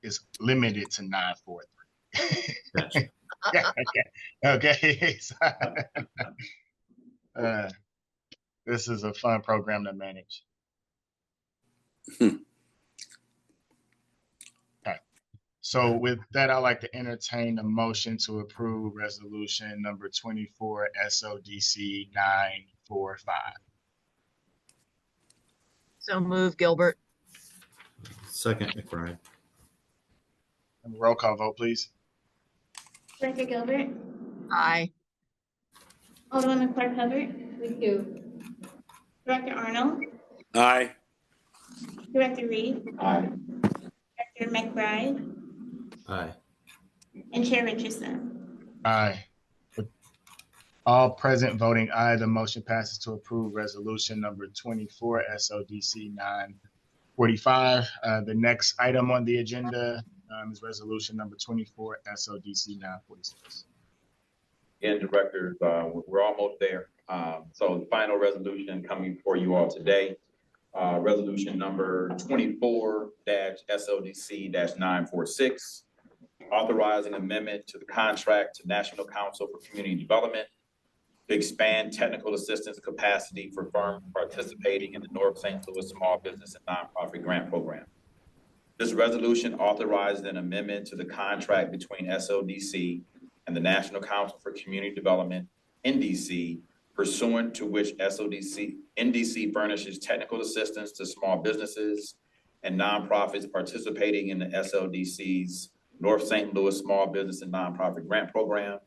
is limited to 943. Gotcha. Okay. This is a fun program to manage. Okay. So with that, I'd like to entertain a motion to approve resolution number 24 SLDC 945. So move, Gilbert. Second, McBride. Roll call vote, please. Director Gilbert, Aye. Alderwoman Clark Hubbard, Thank you. Director Arnold, Aye. Director Reed, Aye. Director McBride, Aye. and Chair Richardson. Aye. With all present voting aye, the motion passes to approve resolution number 24 SLDC 945. The next item on the agenda is resolution number 24 SLDC 946. Again, directors, we're almost there. So the final resolution coming before you all today, resolution number 24-SLDC-946, authorizing amendment to the contract to National Council for Community Development to expand technical assistance capacity for firms participating in the North St. Louis Small Business and Nonprofit Grant Program. This resolution authorizes an amendment to the contract between SLDC and the National Council for Community Development, NDC, pursuant to which NDC furnishes technical assistance to small businesses and nonprofits participating in the SLDC's North St. Louis Small Business and Nonprofit Grant Program.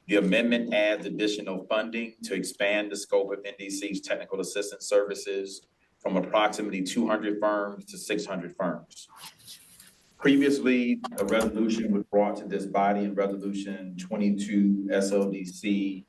The amendment adds additional funding to expand the scope of NDC's technical assistance services from approximately 200 firms to 600 firms. Previously, a resolution was brought to this body in resolution 22 SLDC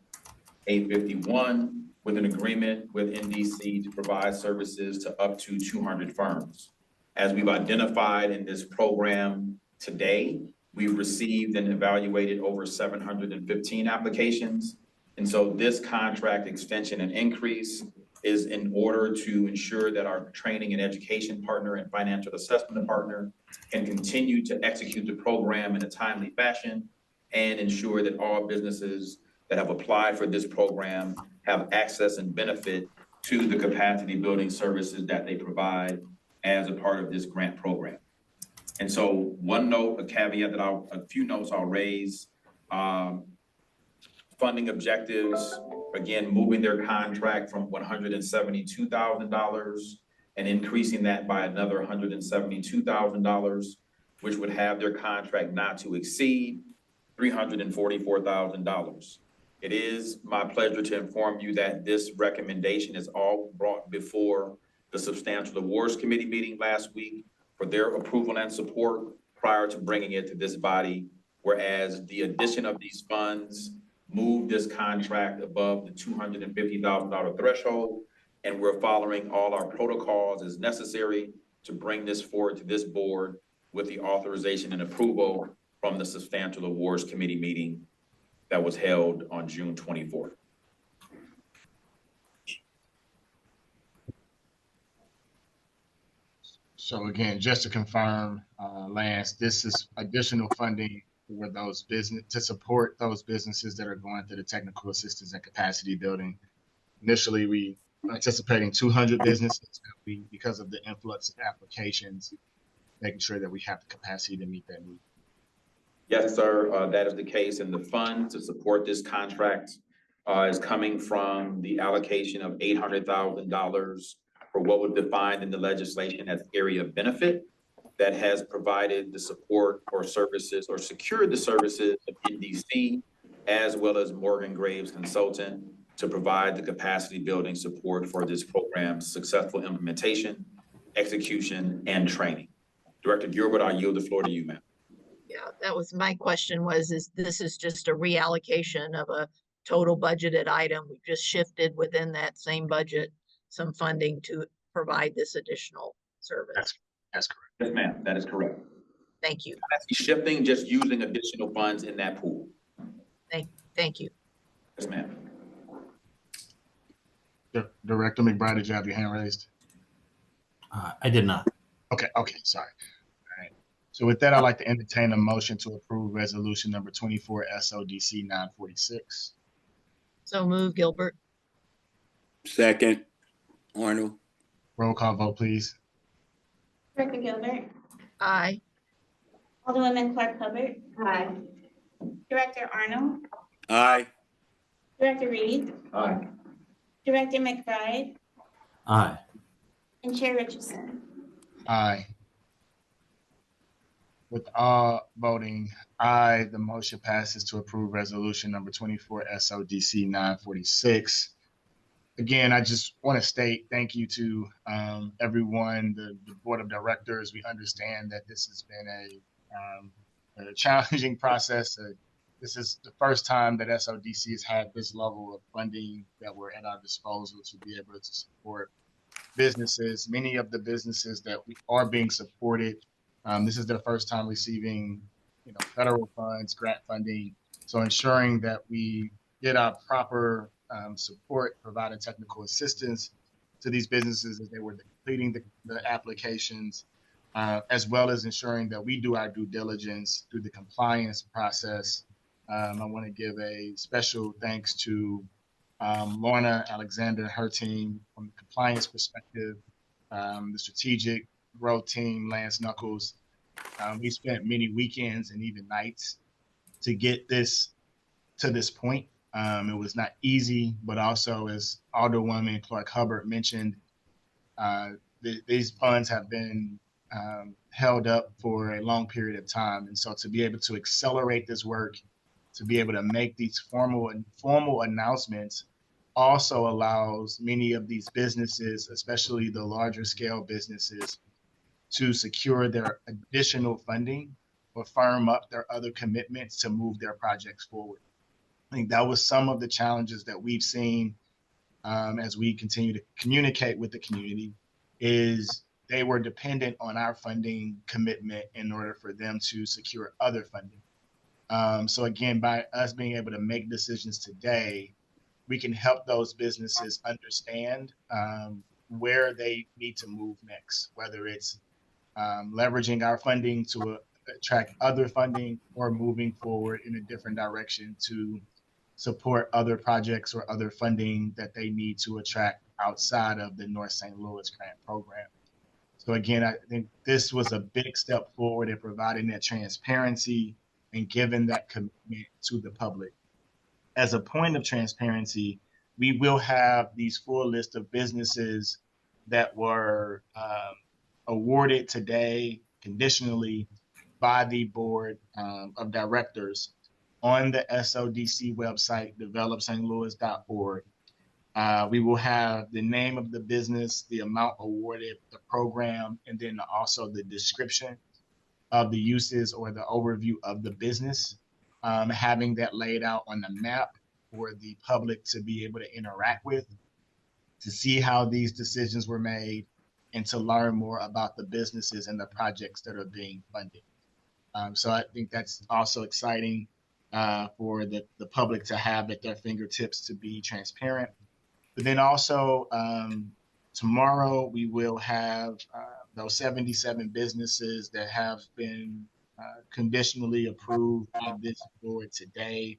851 with an agreement with NDC to provide services to up to 200 firms. As we've identified in this program today, we've received and evaluated over 715 applications. And so this contract extension and increase is in order to ensure that our training and education partner and financial assessment partner can continue to execute the program in a timely fashion and ensure that all businesses that have applied for this program have access and benefit to the capacity building services that they provide as a part of this grant program. And so one note, a caveat a few notes I'll raise, funding objectives, again, moving their contract from $172,000 and increasing that by another $172,000, which would have their contract not to exceed $344,000. It is my pleasure to inform you that this recommendation is all brought before the Substantial Awards Committee meeting last week for their approval and support prior to bringing it to this body whereas the addition of these funds moved this contract above the $250,000 threshold, and we're following all our protocols as necessary to bring this forward to this board with the authorization and approval from the Substantial Awards Committee meeting that was held on June 24th. So again, just to confirm, Lance, this is additional funding for those business to support those businesses that are going through the technical assistance and capacity building. Initially, we were anticipating 200 businesses. Because of the influx of applications, making sure that we have the capacity to meet that need. Yes, sir, that is the case, and the fund to support this contract is coming from the allocation of $800,000 for what was defined in the legislation as area of benefit that has provided the support or services or secured the services of NDC as well as Morgan Graves Consultant to provide the capacity building support for this program's successful implementation, execution, and training. Director Gilbert, I yield the floor to you, ma'am. Yeah, that was my question is this is just a reallocation of a total budgeted item. We've just shifted within that same budget some funding to provide this additional service. That's correct. Yes, ma'am, that is correct. Thank you. Shifting, just using additional funds in that pool. Thank you. Yes, ma'am. Director McBride, did you have your hand raised? I did not. Okay, sorry. All right. So with that, I'd like to entertain a motion to approve resolution number 24 SLDC 946. So move, Gilbert. Second, Arnold. Roll call vote, please. Director Gilbert, Aye. Alderwoman Clark Hubbard. Aye. Director Arnold, Aye. Director Reed, Aye. Director McBride, Aye. and Chair Richardson. Aye. With all voting aye, the motion passes to approve resolution number 24 SODC 946. Again, I just want to state thank you to everyone, the board of directors. We understand that this has been a challenging process. This is the first time that SLDC has had this level of funding that were at our disposal to be able to support businesses. Many of the businesses that we are being supported, this is their first time receiving, federal funds, grant funding. So ensuring that we get our proper support, providing technical assistance to these businesses as they were completing the applications, as well as ensuring that we do our due diligence through the compliance process. I want to give a special thanks to Lorna Alexander and her team from the compliance perspective, the strategic growth team, Lance Knuckles. We spent many weekends and even nights to get this to this point. It was not easy, but also, as Alderwoman Clark Hubbard mentioned, these funds have been held up for a long period of time. And so to be able to accelerate this work, to be able to make these formal announcements also allows many of these businesses, especially the larger scale businesses, to secure their additional funding or firm up their other commitments to move their projects forward. I think that was some of the challenges that we've seen as we continue to communicate with the community, is they were dependent on our funding commitment in order for them to secure other funding. So again, by us being able to make decisions today, we can help those businesses understand where they need to move next, whether it's leveraging our funding to attract other funding or moving forward in a different direction to support other projects or other funding that they need to attract outside of the North St. Louis grant program. So again, I think this was a big step forward in providing that transparency and giving that commitment to the public. As a point of transparency, we will have these full list of businesses that were awarded today conditionally by the board of directors on the SLDC website, developstlouis.org. We will have the name of the business, the amount awarded, the program, and then also the description of the uses or the overview of the business, having that laid out on the map for the public to be able to interact with, to see how these decisions were made, and to learn more about the businesses and the projects that are being funded. So I think that's also exciting for the public to have at their fingertips to be transparent. But then also tomorrow we will have those 77 businesses that have been conditionally approved by this board today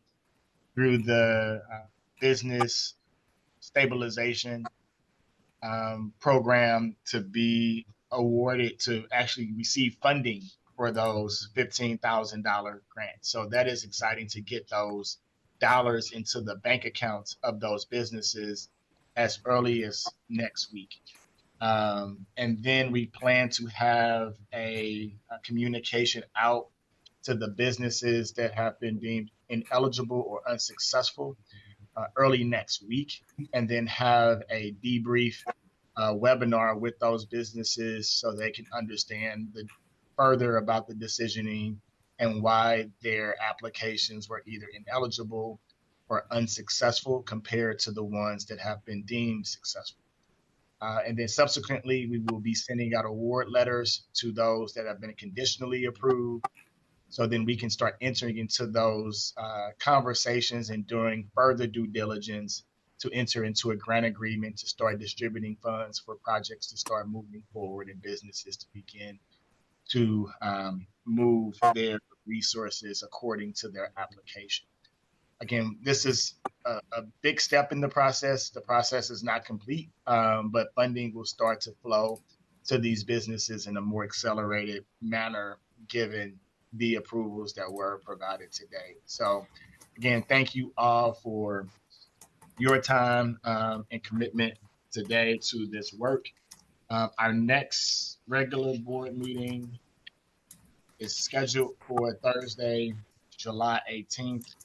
through the business stabilization program to be awarded to actually receive funding for those $15,000 grants. So that is exciting to get those dollars into the bank accounts of those businesses as early as next week. And then we plan to have a communication out to the businesses that have been deemed ineligible or unsuccessful early next week, and then have a debrief webinar with those businesses so they can understand further about the decisioning and why their applications were either ineligible or unsuccessful compared to the ones that have been deemed successful. And then subsequently, we will be sending out award letters to those that have been conditionally approved. So then we can start entering into those conversations and doing further due diligence to enter into a grant agreement to start distributing funds for projects to start moving forward and businesses to begin to move their resources according to their application. Again, this is a big step in the process. The process is not complete, but funding will start to flow to these businesses in a more accelerated manner, given the approvals that were provided today. So again, thank you all for your time and commitment today to this work. Our next regular board meeting is scheduled for Thursday, July 18th,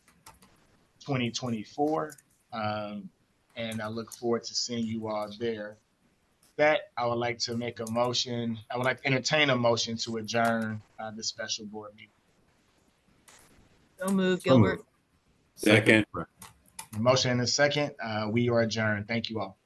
2024. And I look forward to seeing you all there. That I would like to make a motion. I would like to entertain a motion to adjourn the special board meeting. So move, Gilbert. Second. Motion and a second. We are adjourned. Thank you all.